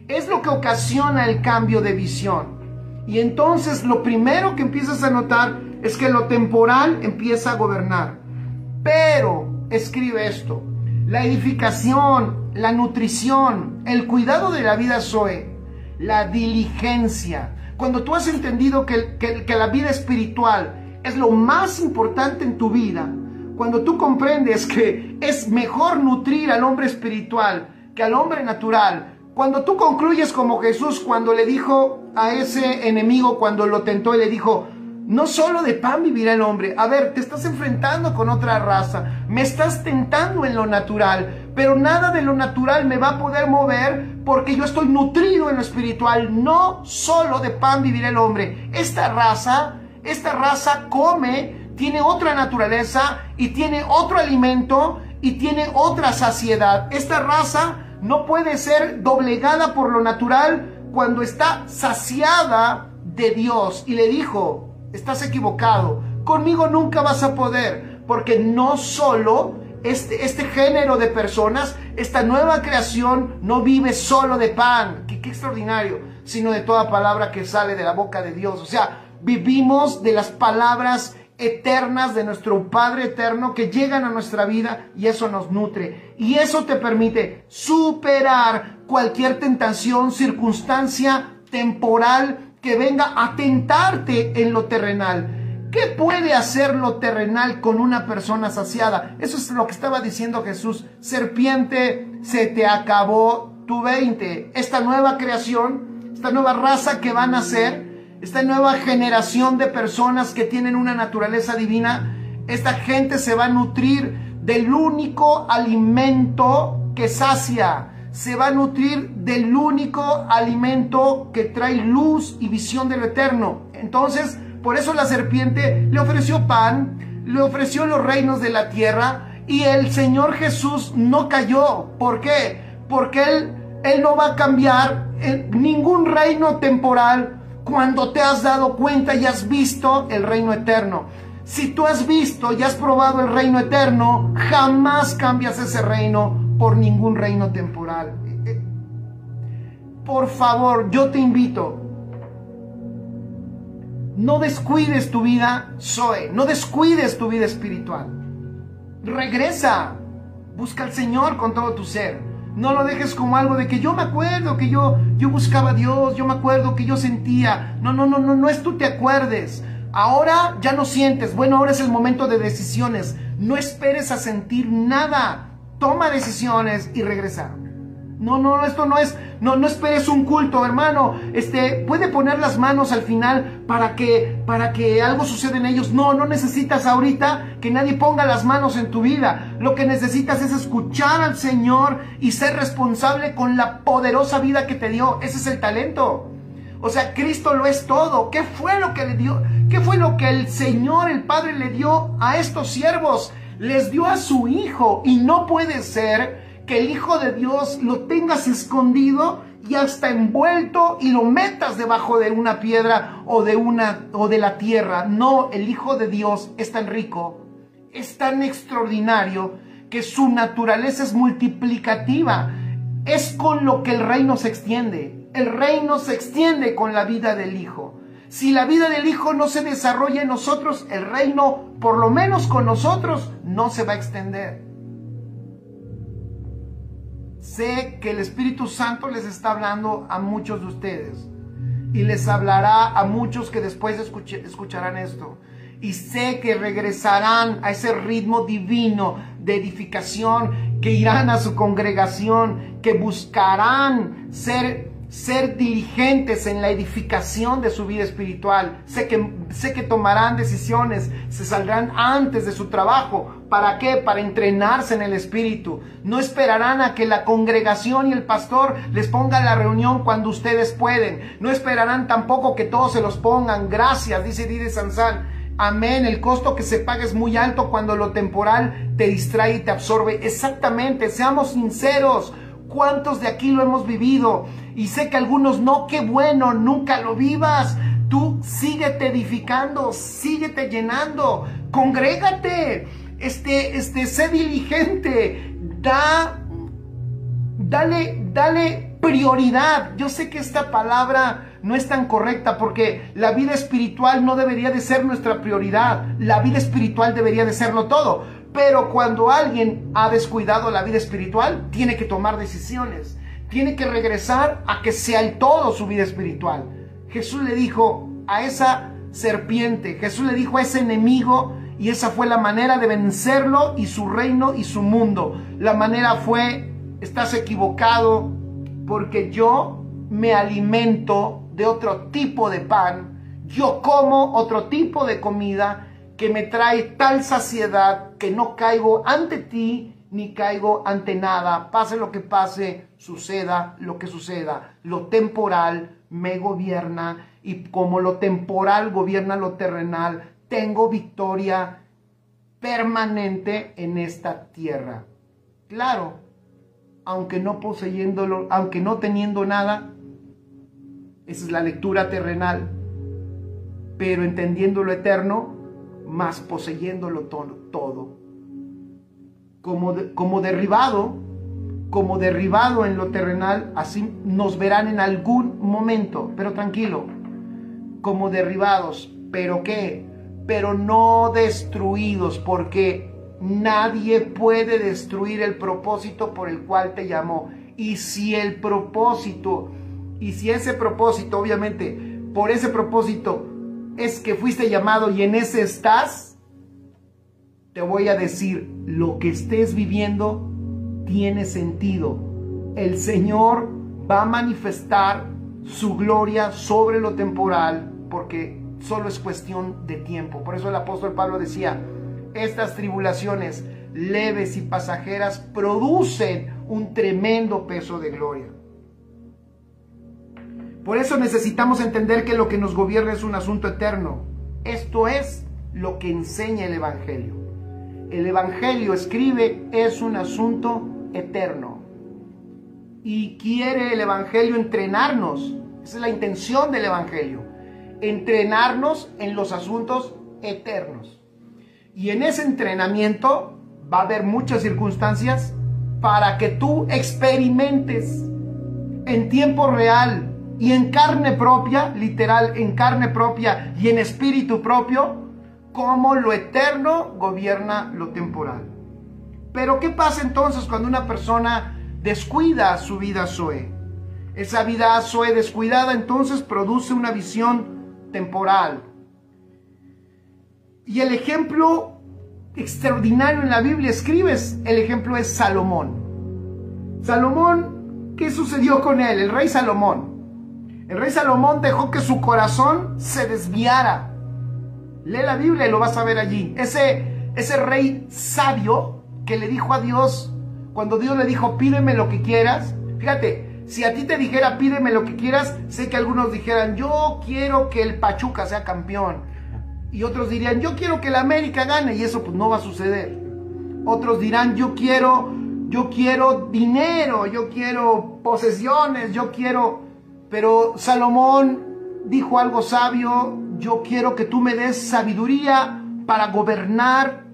es lo que ocasiona el cambio de visión. Y entonces lo primero que empiezas a notar es que lo temporal empieza a gobernar. Pero, escribe esto, la edificación, la nutrición, el cuidado de la vida Zoe, la diligencia. Cuando tú has entendido que la vida espiritual es lo más importante en tu vida, cuando tú comprendes que es mejor nutrir al hombre espiritual que al hombre natural, cuando tú concluyes como Jesús cuando le dijo a ese enemigo, cuando lo tentó y le dijo, no solo de pan vivirá el hombre. A ver, te estás enfrentando con otra raza, me estás tentando en lo natural, pero nada de lo natural me va a poder mover porque yo estoy nutrido en lo espiritual. No solo de pan vivirá el hombre. Esta raza come, tiene otra naturaleza y tiene otro alimento y tiene otra saciedad. Esta raza no puede ser doblegada por lo natural cuando está saciada de Dios. Y le dijo, estás equivocado, conmigo nunca vas a poder, porque no solo este género de personas, esta nueva creación no vive solo de pan, qué extraordinario, sino de toda palabra que sale de la boca de Dios. O sea, vivimos de las palabras eternas de nuestro Padre eterno que llegan a nuestra vida, y eso nos nutre, y eso te permite superar cualquier tentación, circunstancia temporal que venga a tentarte en lo terrenal. ¿Qué puede hacer lo terrenal con una persona saciada? Eso es lo que estaba diciendo Jesús. Serpiente, se te acabó tu 20. Esta nueva creación, esta nueva raza que va a nacer, esta nueva generación de personas que tienen una naturaleza divina, esta gente se va a nutrir del único alimento que sacia. se va a nutrir del único alimento que trae luz y visión del eterno. Entonces, por eso la serpiente le ofreció pan, le ofreció los reinos de la tierra, y el Señor Jesús no cayó. ¿Por qué? Porque Él no va a cambiar ningún reino temporal cuando te has dado cuenta y has visto el reino eterno. Si tú has visto y has probado el reino eterno, jamás cambias ese reino por ningún reino temporal. Por favor, yo te invito, no descuides tu vida, Zoe, no descuides tu vida espiritual. Regresa, busca al Señor con todo tu ser. No lo dejes como algo de que yo me acuerdo que yo buscaba a Dios, yo me acuerdo que yo sentía. No es tú te acuerdes. Ahora ya no sientes. Bueno, ahora es el momento de decisiones. No esperes a sentir nada. Toma decisiones y regresa. Esto no es, no esperes un culto, hermano. Puede poner las manos al final para que algo suceda en ellos. No necesitas ahorita que nadie ponga las manos en tu vida. Lo que necesitas es escuchar al Señor y ser responsable con la poderosa vida que te dio. Ese es el talento. O sea, Cristo lo es todo. ¿Qué fue lo que le dio? ¿Qué fue lo que el Señor, el Padre, le dio a estos siervos? Les dio a su Hijo, y no puede ser que el Hijo de Dios lo tengas escondido y hasta envuelto y lo metas debajo de una piedra o de la tierra. No, el Hijo de Dios es tan rico, es tan extraordinario, que su naturaleza es multiplicativa. Es con lo que el reino se extiende. El reino se extiende con la vida del Hijo. Si la vida del Hijo no se desarrolla en nosotros, el reino, por lo menos con nosotros, no se va a extender. Sé que el Espíritu Santo les está hablando a muchos de ustedes, y les hablará a muchos que después escucharán esto. Y sé que regresarán a ese ritmo divino de edificación, que irán a su congregación, que buscarán ser diligentes en la edificación de su vida espiritual. Sé que tomarán decisiones, se saldrán antes de su trabajo. ¿Para qué? Para entrenarse en el Espíritu. No esperarán a que la congregación y el pastor les ponga la reunión cuando ustedes pueden. No esperarán tampoco que todos se los pongan. Gracias, dice Didi Sansán. Amén. El costo que se paga es muy alto cuando lo temporal te distrae y te absorbe. Exactamente, seamos sinceros. ¿Cuántos de aquí lo hemos vivido? Y sé que algunos no. Qué bueno, nunca lo vivas. Tú síguete edificando, síguete llenando, congrégate, sé diligente, dale prioridad. Yo sé que esta palabra no es tan correcta, porque la vida espiritual no debería de ser nuestra prioridad. La vida espiritual debería de serlo todo. Pero cuando alguien ha descuidado la vida espiritual, tiene que tomar decisiones. Tiene que regresar a que sea el todo su vida espiritual. Jesús le dijo a esa serpiente, Jesús le dijo a ese enemigo, y esa fue la manera de vencerlo y su reino y su mundo. La manera fue: estás equivocado, porque yo me alimento de otro tipo de pan. Yo como otro tipo de comida que me trae tal saciedad que no caigo ante ti ni caigo ante nada. Pase lo que pase, suceda lo que suceda. Lo temporal me gobierna, y como lo temporal gobierna lo terrenal, tengo victoria permanente en esta tierra. Claro, aunque no poseyéndolo, aunque no teniendo nada, esa es la lectura terrenal, pero entendiendo lo eterno, más poseyéndolo todo. Como derribado en lo terrenal, así nos verán en algún momento, pero tranquilo, como derribados. ¿Pero qué? Pero no destruidos, porque nadie puede destruir el propósito por el cual te llamó. Y si ese propósito, obviamente, por ese propósito es que fuiste llamado y en ese estás, te voy a decir, lo que estés viviendo tiene sentido. El Señor va a manifestar su gloria sobre lo temporal, porque solo es cuestión de tiempo. Por eso el apóstol Pablo decía: estas tribulaciones leves y pasajeras producen un tremendo peso de gloria. Por eso necesitamos entender que lo que nos gobierna es un asunto eterno. Esto es lo que enseña el Evangelio. El Evangelio, escribe, es un asunto eterno. Y quiere el Evangelio entrenarnos. Esa es la intención del Evangelio. Entrenarnos en los asuntos eternos. Y en ese entrenamiento va a haber muchas circunstancias para que tú experimentes en tiempo real y en carne propia, literal, en carne propia y en espíritu propio, cómo lo eterno gobierna lo temporal. Pero ¿qué pasa entonces cuando una persona descuida su vida Zoe? Esa vida Zoe descuidada entonces produce una visión temporal. Y el ejemplo extraordinario en la Biblia, escribes, el ejemplo es Salomón. Salomón, ¿qué sucedió con él? El rey Salomón. El rey Salomón dejó que su corazón se desviara. Lee la Biblia y lo vas a ver allí. Ese rey sabio que le dijo a Dios, cuando Dios le dijo, pídeme lo que quieras. Fíjate, si a ti te dijera, pídeme lo que quieras, sé que algunos dijeran, yo quiero que el Pachuca sea campeón. Y otros dirían, yo quiero que el América gane, y eso pues no va a suceder. Otros dirán, yo quiero dinero, yo quiero posesiones, yo quiero... Pero Salomón dijo algo sabio, yo quiero que tú me des sabiduría para gobernar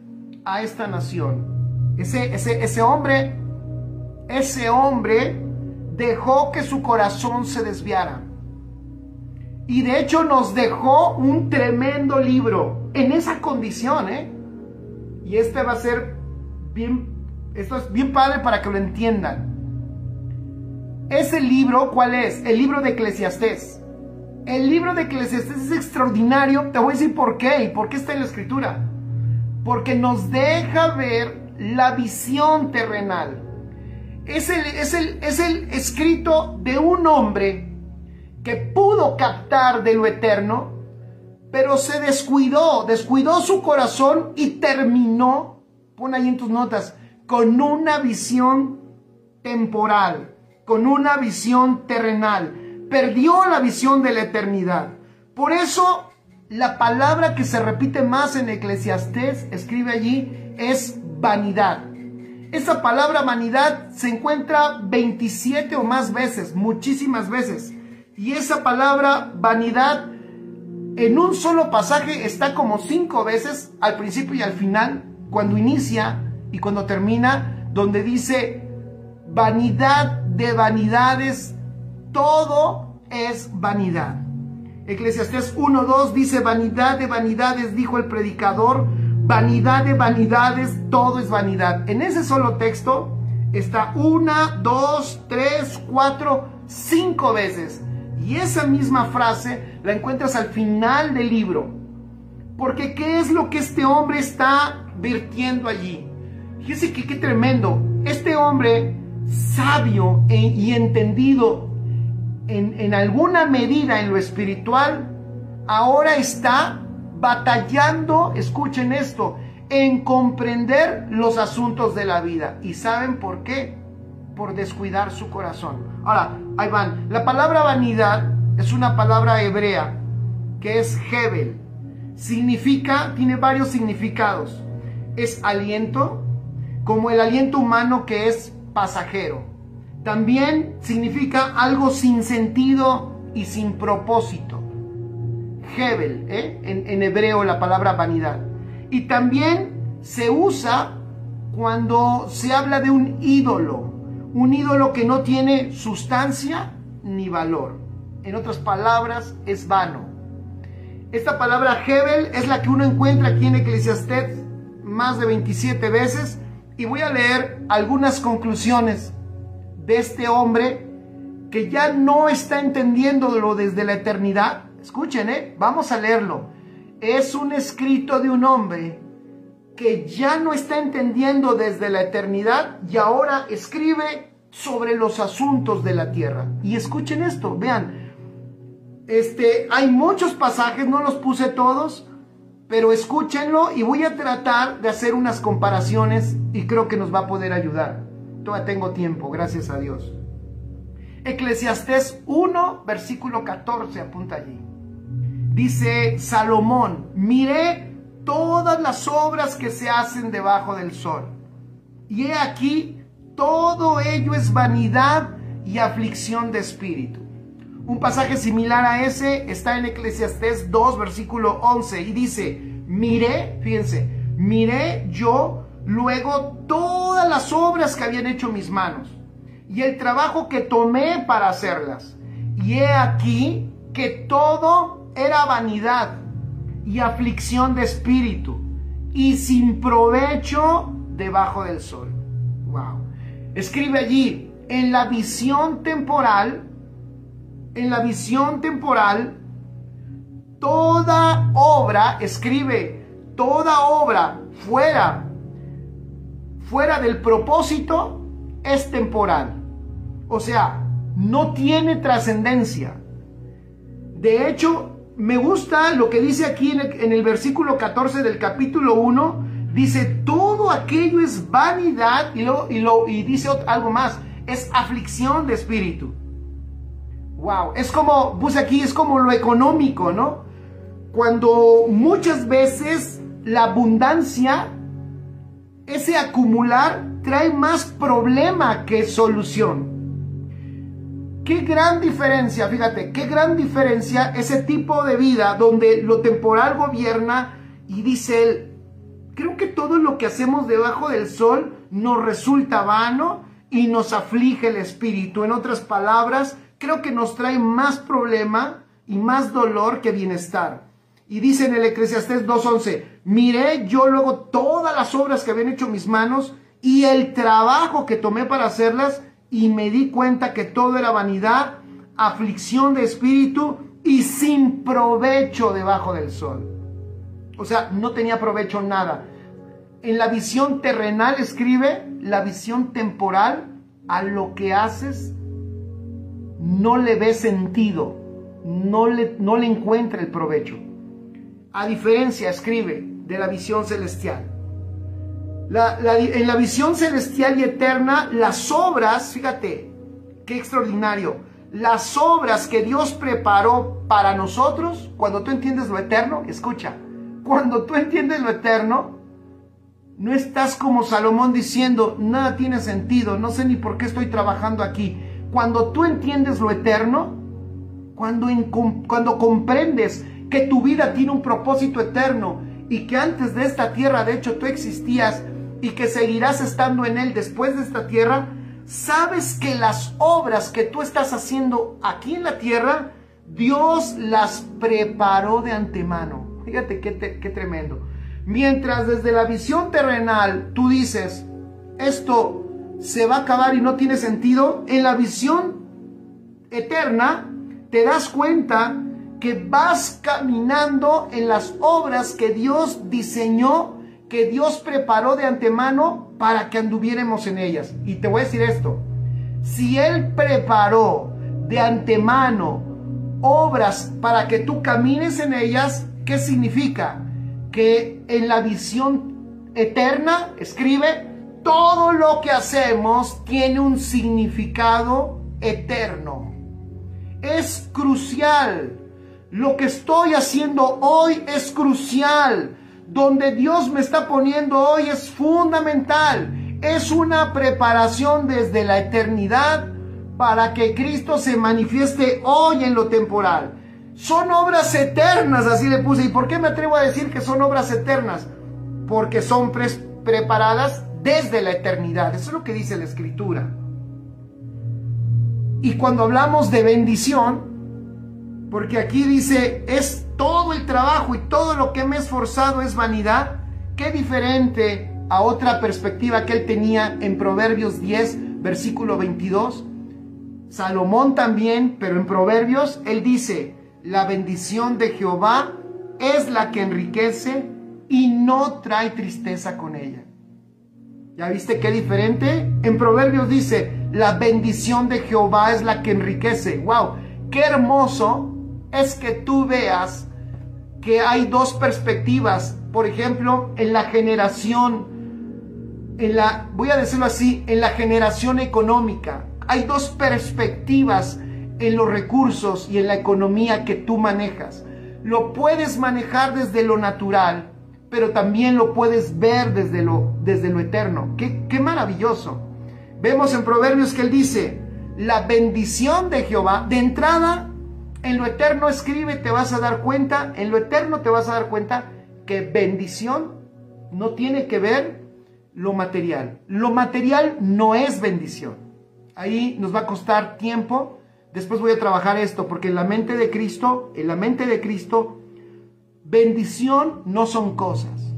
a esta nación. Ese hombre dejó que su corazón se desviara. Y de hecho nos dejó un tremendo libro en esa condición, Y este va a ser bien, esto es bien padre para que lo entiendan. Ese libro, ¿cuál es? El libro de Eclesiastés. El libro de Eclesiastés es extraordinario. Te voy a decir por qué y por qué está en la Escritura. Porque nos deja ver la visión terrenal. Es el escrito de un hombre que pudo captar de lo eterno, pero se descuidó su corazón y terminó, pon ahí en tus notas, con una visión temporal, con una visión terrenal. Perdió la visión de la eternidad. Por eso la palabra que se repite más en Eclesiastés, escribe allí, es vanidad. Esa palabra vanidad se encuentra 27 o más veces, muchísimas veces. Y esa palabra vanidad en un solo pasaje está como 5 veces, al principio y al final, cuando inicia y cuando termina, donde dice vanidad de vanidades, todo es vanidad. Eclesiastés 1:2 dice, vanidad de vanidades, dijo el predicador, vanidad de vanidades, todo es vanidad. En ese solo texto está 1, 2, 3, 4, 5 veces. Y esa misma frase la encuentras al final del libro. Porque ¿qué es lo que este hombre está vertiendo allí? Fíjese que qué tremendo. Este hombre sabio y entendido en alguna medida en lo espiritual, ahora está batallando, escuchen esto, en comprender los asuntos de la vida. ¿Y saben por qué? Por descuidar su corazón. Ahora, ahí van. La palabra vanidad es una palabra hebrea que es Hebel. Significa, tiene varios significados. Es aliento, como el aliento humano que es pasajero. También significa algo sin sentido y sin propósito. Hebel, en hebreo la palabra vanidad. Y también se usa cuando se habla de un ídolo que no tiene sustancia ni valor. En otras palabras, es vano. Esta palabra Hebel es la que uno encuentra aquí en Eclesiastés más de 27 veces, y voy a leer algunas conclusiones de este hombre que ya no está entendiéndolo desde la eternidad. Escuchen, vamos a leerlo. Es un escrito de un hombre que ya no está entendiendo desde la eternidad y ahora escribe sobre los asuntos de la tierra. Y escuchen esto, vean, hay muchos pasajes, no los puse todos, pero escúchenlo y voy a tratar de hacer unas comparaciones y y creo que nos va a poder ayudar. Todavía tengo tiempo, gracias a Dios. Eclesiastés 1, versículo 14, apunta allí. Dice Salomón: miré todas las obras que se hacen debajo del sol, y he aquí, todo ello es vanidad y aflicción de espíritu. Un pasaje similar a ese está en Eclesiastés 2, versículo 11, y dice: miré, fíjense, miré yo luego todas las obras que habían hecho mis manos, y el trabajo que tomé para hacerlas, y he aquí que todo era vanidad y aflicción de espíritu, y sin provecho debajo del sol. Wow. Escribe allí: en la visión temporal, toda obra, escribe, toda obra fuera del propósito es temporal. O sea, no tiene trascendencia. De hecho, me gusta lo que dice aquí en el versículo 14 del capítulo 1. Dice: todo aquello es vanidad, y dice algo más, es aflicción de espíritu. Wow, es como, puse aquí, es como lo económico, ¿no? Cuando muchas veces la abundancia, ese acumular, trae más problema que solución. Qué gran diferencia, fíjate, qué gran diferencia ese tipo de vida donde lo temporal gobierna. Y dice él: creo que todo lo que hacemos debajo del sol nos resulta vano y nos aflige el espíritu. En otras palabras, creo que nos trae más problema y más dolor que bienestar. Y dice en el Eclesiastés 2:11: miré yo luego todas las obras que habían hecho mis manos y el trabajo que tomé para hacerlas, y me di cuenta que todo era vanidad, aflicción de espíritu y sin provecho debajo del sol. O sea, no tenía provecho nada. En la visión terrenal, escribe, la visión temporal, a lo que haces no le ve sentido, no le encuentra el provecho. A diferencia, escribe, de la visión celestial. En la visión celestial y eterna, las obras, fíjate, qué extraordinario, las obras que Dios preparó para nosotros, cuando tú entiendes lo eterno, escucha, cuando tú entiendes lo eterno, no estás como Salomón diciendo: nada tiene sentido, no sé ni por qué estoy trabajando aquí. Cuando tú entiendes lo eterno, cuando comprendes que tu vida tiene un propósito eterno y que antes de esta tierra, de hecho, tú existías y que seguirás estando en él después de esta tierra, sabes que las obras que tú estás haciendo aquí en la tierra, Dios las preparó de antemano. Fíjate qué tremendo. Mientras desde la visión terrenal tú dices: esto se va a acabar y no tiene sentido, en la visión eterna te das cuenta que vas caminando en las obras que Dios diseñó, que Dios preparó de antemano para que anduviéramos en ellas. Y te voy a decir esto: si Él preparó de antemano obras para que tú camines en ellas, ¿qué significa? Que en la visión eterna, escribe, todo lo que hacemos tiene un significado eterno. Es crucial. Lo que estoy haciendo hoy es crucial. Donde Dios me está poniendo hoy es fundamental. Es una preparación desde la eternidad para que Cristo se manifieste hoy en lo temporal. Son obras eternas, así le puse. ¿Y por qué me atrevo a decir que son obras eternas? Porque son preparadas desde la eternidad. Eso es lo que dice la Escritura. Y cuando hablamos de bendición, porque aquí dice: es todo el trabajo y todo lo que me he esforzado es vanidad. Qué diferente a otra perspectiva que él tenía en Proverbios 10, versículo 22. Salomón también, pero en Proverbios él dice: la bendición de Jehová es la que enriquece y no trae tristeza con ella. ¿Ya viste qué diferente? En Proverbios dice: la bendición de Jehová es la que enriquece. ¡Wow! ¡Qué hermoso es que tú veas que hay dos perspectivas! Por ejemplo, en la generación voy a decirlo así, en la generación económica. Hay dos perspectivas en los recursos y en la economía que tú manejas. Lo puedes manejar desde lo natural, pero también lo puedes ver desde lo eterno. ¡Qué maravilloso! Vemos en Proverbios que él dice, la bendición de Jehová, de entrada, en lo eterno escribe, te vas a dar cuenta, en lo eterno te vas a dar cuenta que bendición no tiene que ver lo material. Lo material no es bendición. Ahí nos va a costar tiempo. Después voy a trabajar esto, porque en la mente de Cristo, bendición no son cosas.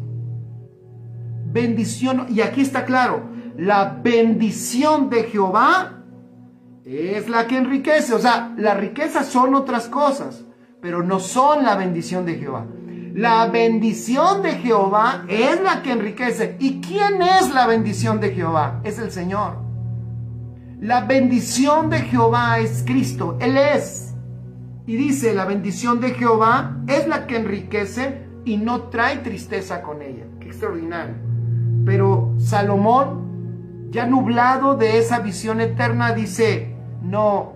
Bendición, y aquí está claro, la bendición de Jehová es la que enriquece. O sea, las riquezas son otras cosas, pero no son la bendición de Jehová. La bendición de Jehová es la que enriquece. ¿Y quién es la bendición de Jehová? Es el Señor. La bendición de Jehová es Cristo. Él es. Y dice, la bendición de Jehová es la que enriquece y no trae tristeza con ella. Qué extraordinario. Pero Salomón, ya nublado de esa visión eterna, dice, no,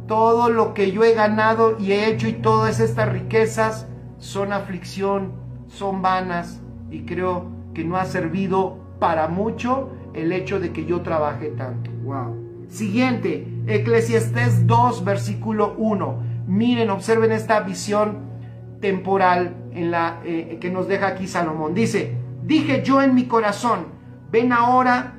todo lo que yo he ganado y he hecho y todas estas riquezas son aflicción, son vanas, y creo que no ha servido para mucho el hecho de que yo trabaje tanto. Wow. Siguiente, Eclesiastés 2, versículo 1. Miren, observen esta visión temporal que nos deja aquí Salomón. Dice, dije yo en mi corazón, ven ahora,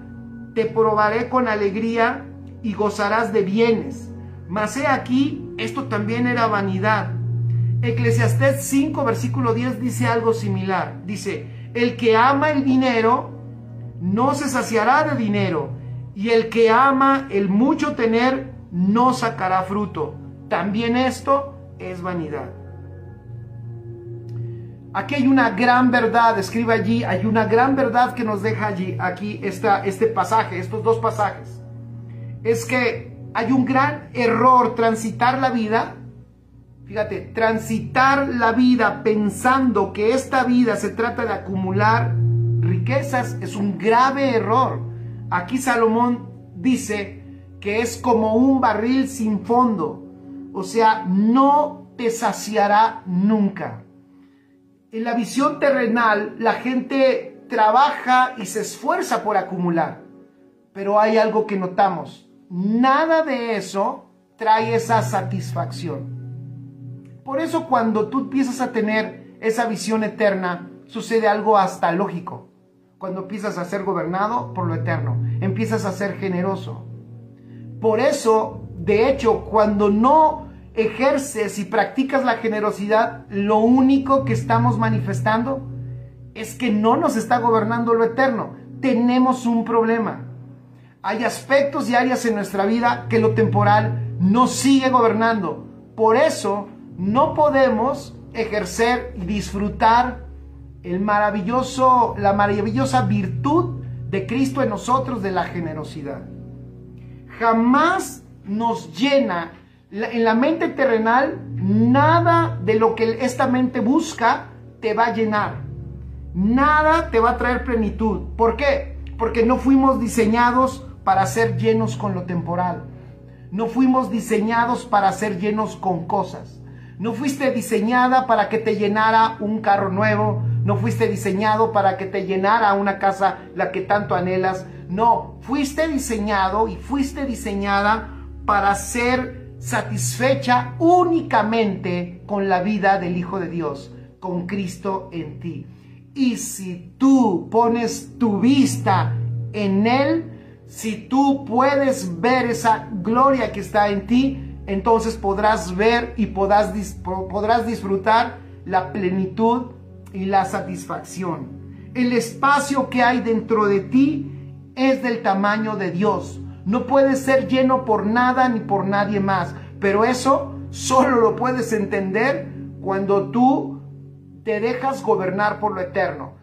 te probaré con alegría y gozarás de bienes. Mas he aquí, esto también era vanidad. Eclesiastés 5, versículo 10 dice algo similar. Dice, el que ama el dinero no se saciará de dinero, y el que ama el mucho tener no sacará fruto. También esto es vanidad. Aquí hay una gran verdad, escribe allí, hay una gran verdad que nos deja allí, aquí este pasaje, estos dos pasajes. Es que hay un gran error transitar la vida. Fíjate, transitar la vida pensando que esta vida se trata de acumular riquezas es un grave error. Aquí Salomón dice que es como un barril sin fondo, o sea, no te saciará nunca. En la visión terrenal, la gente trabaja y se esfuerza por acumular, pero hay algo que notamos, nada de eso trae esa satisfacción. Por eso cuando tú empiezas a tener esa visión eterna, sucede algo hasta lógico. Cuando empiezas a ser gobernado por lo eterno, empiezas a ser generoso. Por eso, de hecho, cuando no ejerces y practicas la generosidad, lo único que estamos manifestando es que no nos está gobernando lo eterno. Tenemos un problema. Hay aspectos y áreas en nuestra vida que lo temporal nos sigue gobernando. Por eso no podemos ejercer y disfrutar la maravillosa virtud de Cristo en nosotros, de la generosidad. Jamás nos llena en la mente terrenal, nada de lo que esta mente busca te va a llenar. Nada te va a traer plenitud. ¿Por qué? Porque no fuimos diseñados para ser llenos con lo temporal. No fuimos diseñados para ser llenos con cosas. No fuiste diseñada para que te llenara un carro nuevo. No fuiste diseñado para que te llenara una casa la que tanto anhelas. No, fuiste diseñado y fuiste diseñada para ser satisfecha únicamente con la vida del Hijo de Dios, con Cristo en ti. Y si tú pones tu vista en Él, si tú puedes ver esa gloria que está en ti, entonces podrás ver y podrás disfrutar la plenitud y la satisfacción. El espacio que hay dentro de ti es del tamaño de Dios. No puedes ser lleno por nada ni por nadie más. Pero eso solo lo puedes entender cuando tú te dejas gobernar por lo eterno.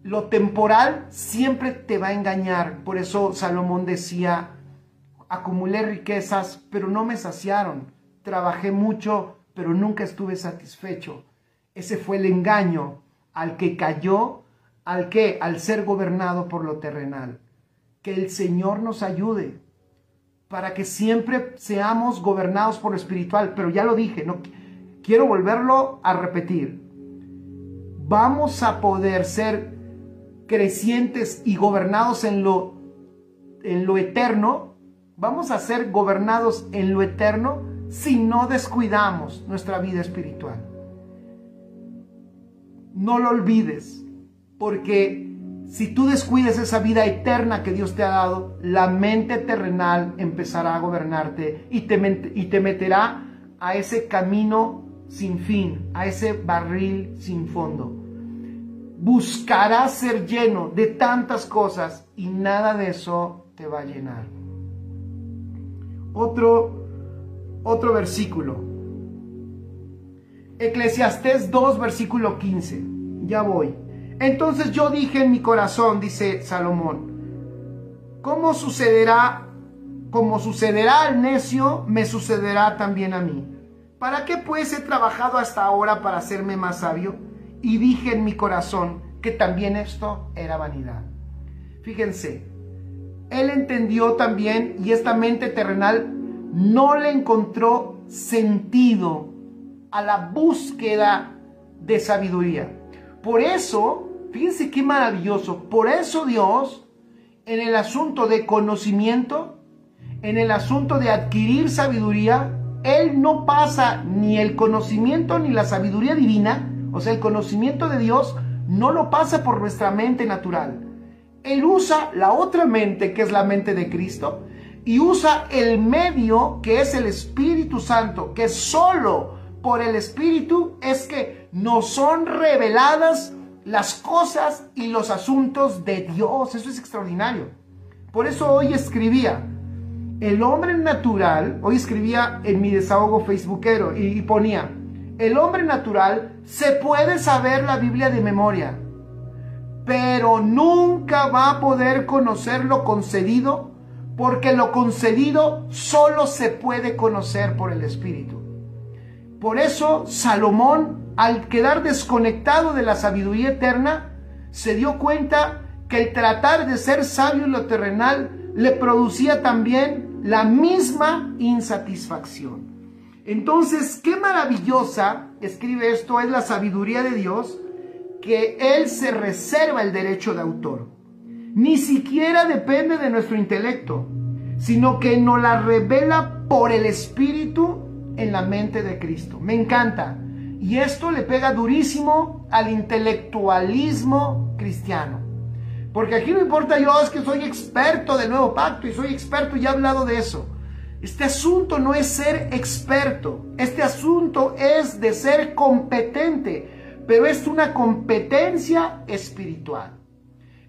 Lo temporal siempre te va a engañar. Por eso Salomón decía, acumulé riquezas, pero no me saciaron. Trabajé mucho, pero nunca estuve satisfecho. Ese fue el engaño al que cayó ¿Al qué? Al ser gobernado por lo terrenal. Que el Señor nos ayude para que siempre seamos gobernados por lo espiritual. Pero ya lo dije, no quiero volverlo a repetir. Vamos a poder ser crecientes y gobernados en lo eterno. Vamos a ser gobernados en lo eterno si no descuidamos nuestra vida espiritual. No lo olvides, porque si tú descuidas esa vida eterna que Dios te ha dado, la mente terrenal empezará a gobernarte y te meterá a ese camino sin fin, a ese barril sin fondo. Buscarás ser lleno de tantas cosas y nada de eso te va a llenar. Otro versículo. Eclesiastés 2, versículo 15. Ya voy. Entonces yo dije en mi corazón, dice Salomón, como sucederá al necio, me sucederá también a mí. ¿Para qué pues he trabajado hasta ahora para hacerme más sabio? Y dije en mi corazón que también esto era vanidad. Fíjense, él entendió también, y esta mente terrenal no le encontró sentido a la búsqueda de sabiduría. Por eso, fíjense qué maravilloso, por eso Dios, en el asunto de conocimiento, en el asunto de adquirir sabiduría, Él no pasa ni el conocimiento ni la sabiduría divina, o sea, el conocimiento de Dios, no lo pasa por nuestra mente natural. Él usa la otra mente, que es la mente de Cristo, y usa el medio, que es el Espíritu Santo, que solo por el Espíritu es que nos son reveladas las cosas y los asuntos de Dios. Eso es extraordinario. Por eso hoy escribía, el hombre natural, hoy escribía en mi desahogo facebookero y ponía, el hombre natural se puede saber la Biblia de memoria, pero nunca va a poder conocer lo concedido, porque lo concedido solo se puede conocer por el Espíritu. Por eso Salomón, al quedar desconectado de la sabiduría eterna, se dio cuenta que el tratar de ser sabio en lo terrenal le producía también la misma insatisfacción. Entonces, qué maravillosa, escribe esto, es la sabiduría de Dios, que Él se reserva el derecho de autor. Ni siquiera depende de nuestro intelecto, sino que nos la revela por el Espíritu en la mente de Cristo. Me encanta. Y esto le pega durísimo al intelectualismo cristiano. Porque aquí no importa yo, es que soy experto del Nuevo Pacto y soy experto y he hablado de eso. Este asunto no es ser experto. Este asunto es de ser competente. Pero es una competencia espiritual,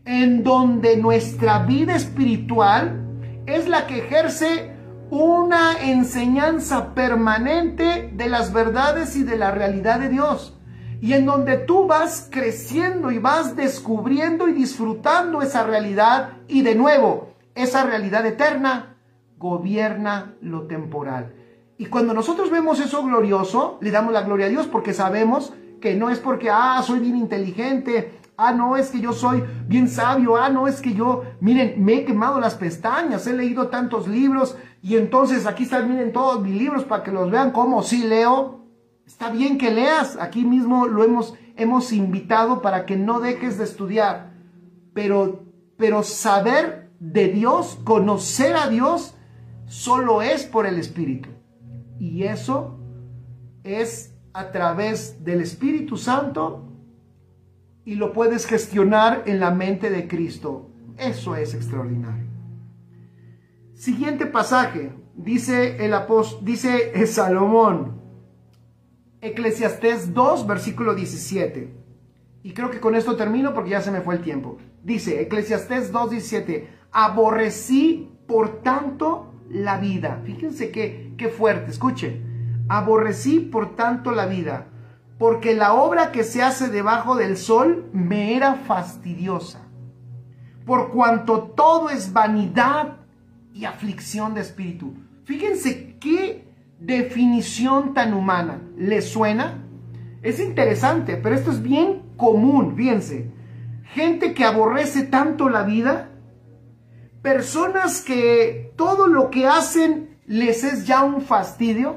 en donde nuestra vida espiritual es la que ejerce una enseñanza permanente de las verdades y de la realidad de Dios, y en donde tú vas creciendo y vas descubriendo y disfrutando esa realidad, y de nuevo, esa realidad eterna gobierna lo temporal. Y cuando nosotros vemos eso glorioso, le damos la gloria a Dios, porque sabemos que no es porque, soy bien inteligente, no es que yo soy bien sabio, no es que yo, miren, me he quemado las pestañas, he leído tantos libros, y entonces aquí están, miren, todos mis libros para que los vean como sí leo. Está bien que leas, aquí mismo lo hemos invitado para que no dejes de estudiar, pero saber de Dios, conocer a Dios, solo es por el Espíritu, y eso es a través del Espíritu Santo, y lo puedes gestionar en la mente de Cristo. Eso es extraordinario. Siguiente pasaje, dice Salomón, Eclesiastés 2, versículo 17. Y creo que con esto termino porque ya se me fue el tiempo. Dice Eclesiastés 2, 17, aborrecí por tanto la vida. Fíjense qué fuerte, escuchen. Aborrecí por tanto la vida, porque la obra que se hace debajo del sol me era fastidiosa, por cuanto todo es vanidad y aflicción de espíritu. Fíjense qué definición tan humana. ¿Les suena? Es interesante, pero esto es bien común. Fíjense, gente que aborrece tanto la vida, personas que todo lo que hacen les es ya un fastidio,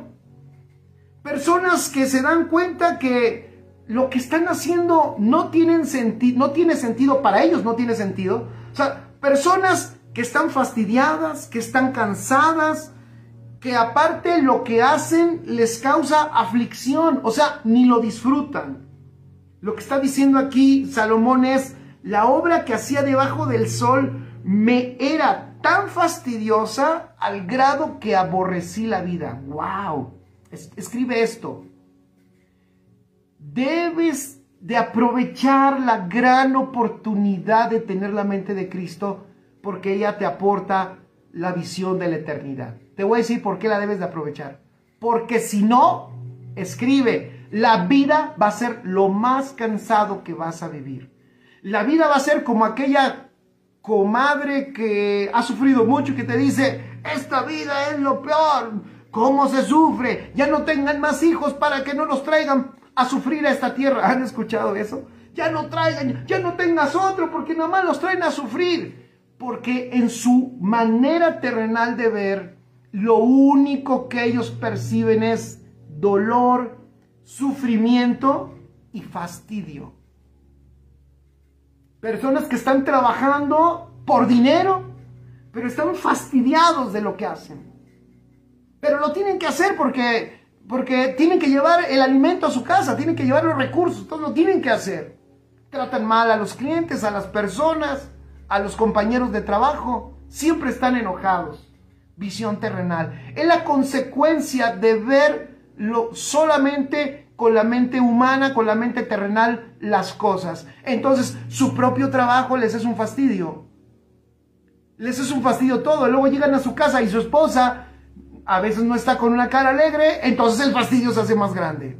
personas que se dan cuenta que lo que están haciendo no tiene sentido para ellos, no tiene sentido. O sea, personas que están fastidiadas, que están cansadas, que aparte lo que hacen les causa aflicción, o sea, ni lo disfrutan. Lo que está diciendo aquí Salomón es: la obra que hacía debajo del sol me era tan fastidiosa al grado que aborrecí la vida. ¡Wow! Escribe esto. Debes de aprovechar la gran oportunidad de tener la mente de Cristo, porque ella te aporta la visión de la eternidad. Te voy a decir por qué la debes de aprovechar. Porque si no, escribe, la vida va a ser lo más cansado que vas a vivir. La vida va a ser como aquella comadre que ha sufrido mucho y que te dice: esta vida es lo peor, ¿cómo se sufre? Ya no tengan más hijos para que no los traigan a sufrir a esta tierra. ¿Han escuchado eso? Ya no traigan, ya no tengas otro, porque nada más los traen a sufrir. Porque en su manera terrenal de ver, lo único que ellos perciben es dolor, sufrimiento y fastidio. Personas que están trabajando por dinero, pero están fastidiados de lo que hacen. Pero lo tienen que hacer porque tienen que llevar el alimento a su casa, tienen que llevar los recursos, todo lo tienen que hacer. Tratan mal a los clientes, a las personas, a los compañeros de trabajo, siempre están enojados. Visión terrenal. Es la consecuencia de verlo solamente con la mente humana, con la mente terrenal, las cosas. Entonces, su propio trabajo les es un fastidio. Les es un fastidio todo. Luego llegan a su casa y su esposa a veces no está con una cara alegre, entonces el fastidio se hace más grande.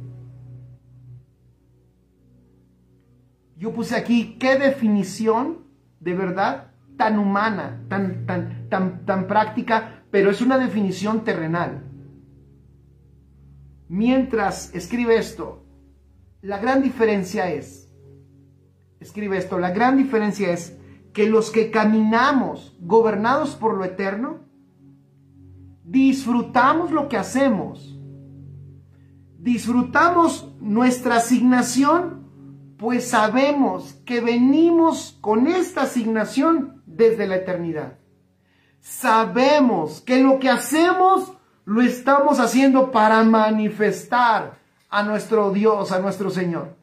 Yo puse aquí, qué definición de verdad tan humana, tan práctica, pero es una definición terrenal. Mientras, escribe esto, la gran diferencia es, la gran diferencia es que los que caminamos gobernados por lo eterno, disfrutamos lo que hacemos, disfrutamos nuestra asignación, pues sabemos que venimos con esta asignación desde la eternidad. Sabemos que lo que hacemos lo estamos haciendo para manifestar a nuestro Dios, a nuestro Señor.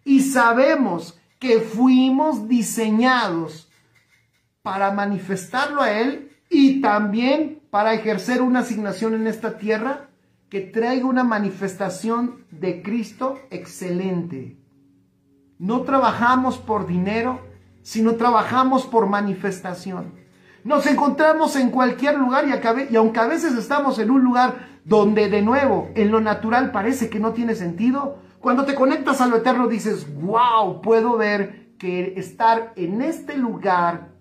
Y sabemos que fuimos diseñados para manifestarlo a Él y también para ejercer una asignación en esta tierra que traiga una manifestación de Cristo excelente. No trabajamos por dinero, sino trabajamos por manifestación. Nos encontramos en cualquier lugar y aunque a veces estamos en un lugar donde de nuevo en lo natural parece que no tiene sentido, cuando te conectas a lo eterno dices: wow, puedo ver que estar en este lugar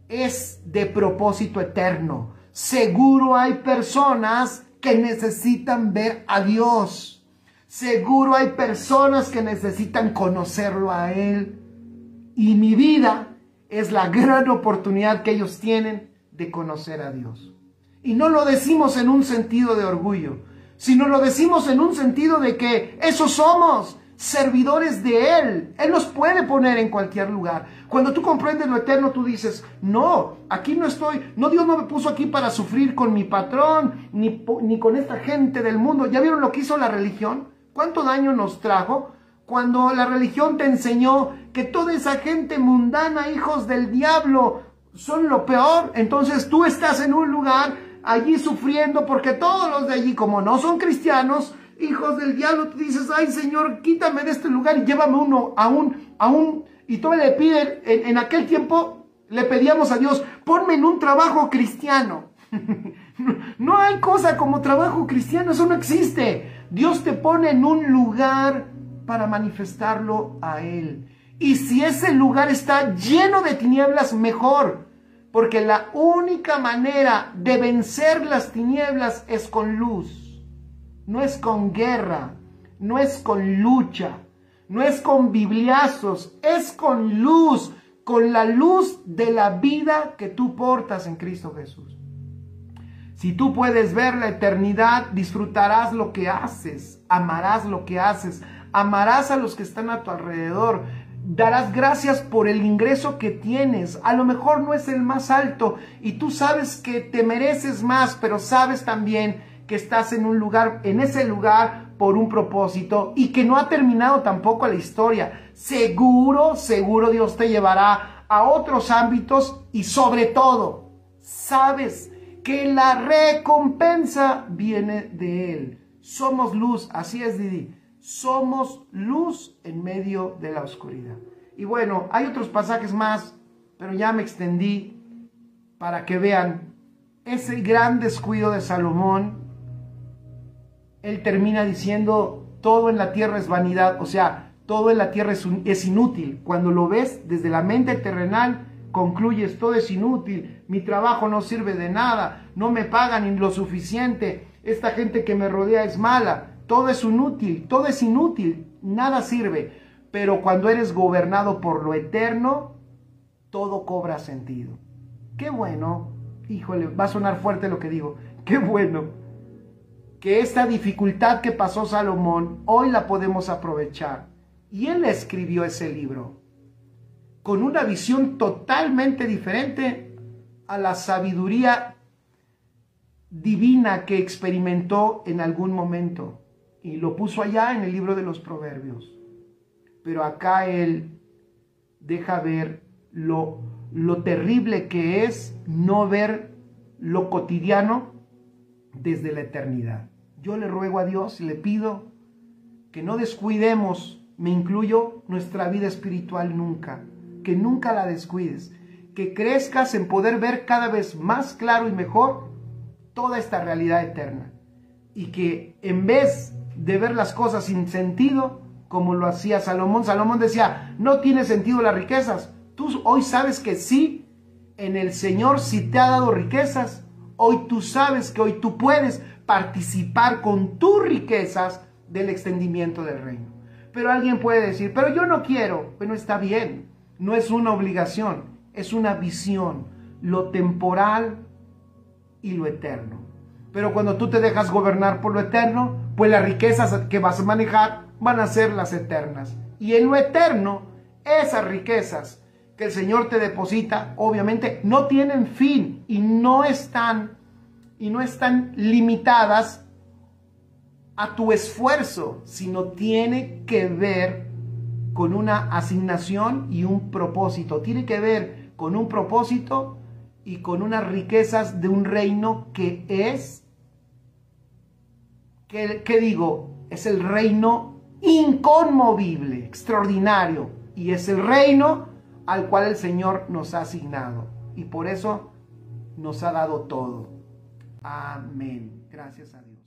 es de propósito eterno. Seguro hay personas que necesitan ver a Dios. Seguro hay personas que necesitan conocerlo a Él. Y mi vida es la gran oportunidad que ellos tienen de conocer a Dios. Y no lo decimos en un sentido de orgullo, sino lo decimos en un sentido de que esos somos servidores de Él. Él nos puede poner en cualquier lugar. Cuando tú comprendes lo eterno, tú dices: no, aquí no estoy, no, Dios no me puso aquí para sufrir con mi patrón, ni con esta gente del mundo. ¿Ya vieron lo que hizo la religión? ¿Cuánto daño nos trajo? Cuando la religión te enseñó que toda esa gente mundana, hijos del diablo, son lo peor, entonces tú estás en un lugar allí sufriendo porque todos los de allí, como no son cristianos, hijos del diablo, tú dices: ay Señor, quítame de este lugar y llévame uno a un, y tú le pides, en aquel tiempo le pedíamos a Dios: ponme en un trabajo cristiano. No hay cosa como trabajo cristiano, eso no existe. Dios te pone en un lugar para manifestarlo a Él. Y si ese lugar está lleno de tinieblas, mejor. Porque la única manera de vencer las tinieblas es con luz. No es con guerra, no es con lucha, no es con bibliazos, es con luz. con la luz de la vida que tú portas en Cristo Jesús. Si tú puedes ver la eternidad, disfrutarás lo que haces, amarás lo que haces, amarás a los que están a tu alrededor, darás gracias por el ingreso que tienes. A lo mejor no es el más alto y tú sabes que te mereces más, pero sabes también que estás en un lugar, en ese lugar por un propósito y que no ha terminado tampoco la historia. Seguro, seguro Dios te llevará a otros ámbitos y sobre todo, sabes que la recompensa viene de Él. Somos luz, así es, Didi. Somos luz en medio de la oscuridad. Y bueno, hay otros pasajes más, pero ya me extendí para que vean ese gran descuido de Salomón. Él termina diciendo, todo en la tierra es vanidad, o sea, todo en la tierra es inútil. Cuando lo ves desde la mente terrenal, concluyes, todo es inútil, mi trabajo no sirve de nada, no me pagan ni lo suficiente, esta gente que me rodea es mala, todo es inútil, nada sirve. Pero cuando eres gobernado por lo eterno, todo cobra sentido. Qué bueno, híjole, va a sonar fuerte lo que digo, qué bueno que esta dificultad que pasó Salomón, hoy la podemos aprovechar. Y él escribió ese libro con una visión totalmente diferente a la sabiduría divina que experimentó en algún momento. Y lo puso allá en el libro de los Proverbios. Pero acá él deja ver lo terrible que es no ver lo cotidiano desde la eternidad. Yo le ruego a Dios y le pido que no descuidemos, me incluyo, nuestra vida espiritual nunca. Que nunca la descuides, que crezcas en poder ver cada vez más claro y mejor toda esta realidad eterna y que en vez de ver las cosas sin sentido, como lo hacía Salomón, Salomón decía, no tiene sentido las riquezas, tú hoy sabes que sí, en el Señor sí te ha dado riquezas, hoy tú sabes que hoy tú puedes participar con tus riquezas del extendimiento del reino. Pero alguien puede decir, pero yo no quiero. Bueno, está bien. No es una obligación, es una visión, lo temporal y lo eterno. Pero cuando tú te dejas gobernar por lo eterno, pues las riquezas que vas a manejar van a ser las eternas. Y en lo eterno, esas riquezas que el Señor te deposita, obviamente no tienen fin y no están limitadas a tu esfuerzo, sino tiene que ver con una asignación y un propósito. Tiene que ver con un propósito y con unas riquezas de un reino que es, ¿qué digo? Es el reino inconmovible, extraordinario. Y es el reino al cual el Señor nos ha asignado. Y por eso nos ha dado todo. Amén. Gracias a Dios.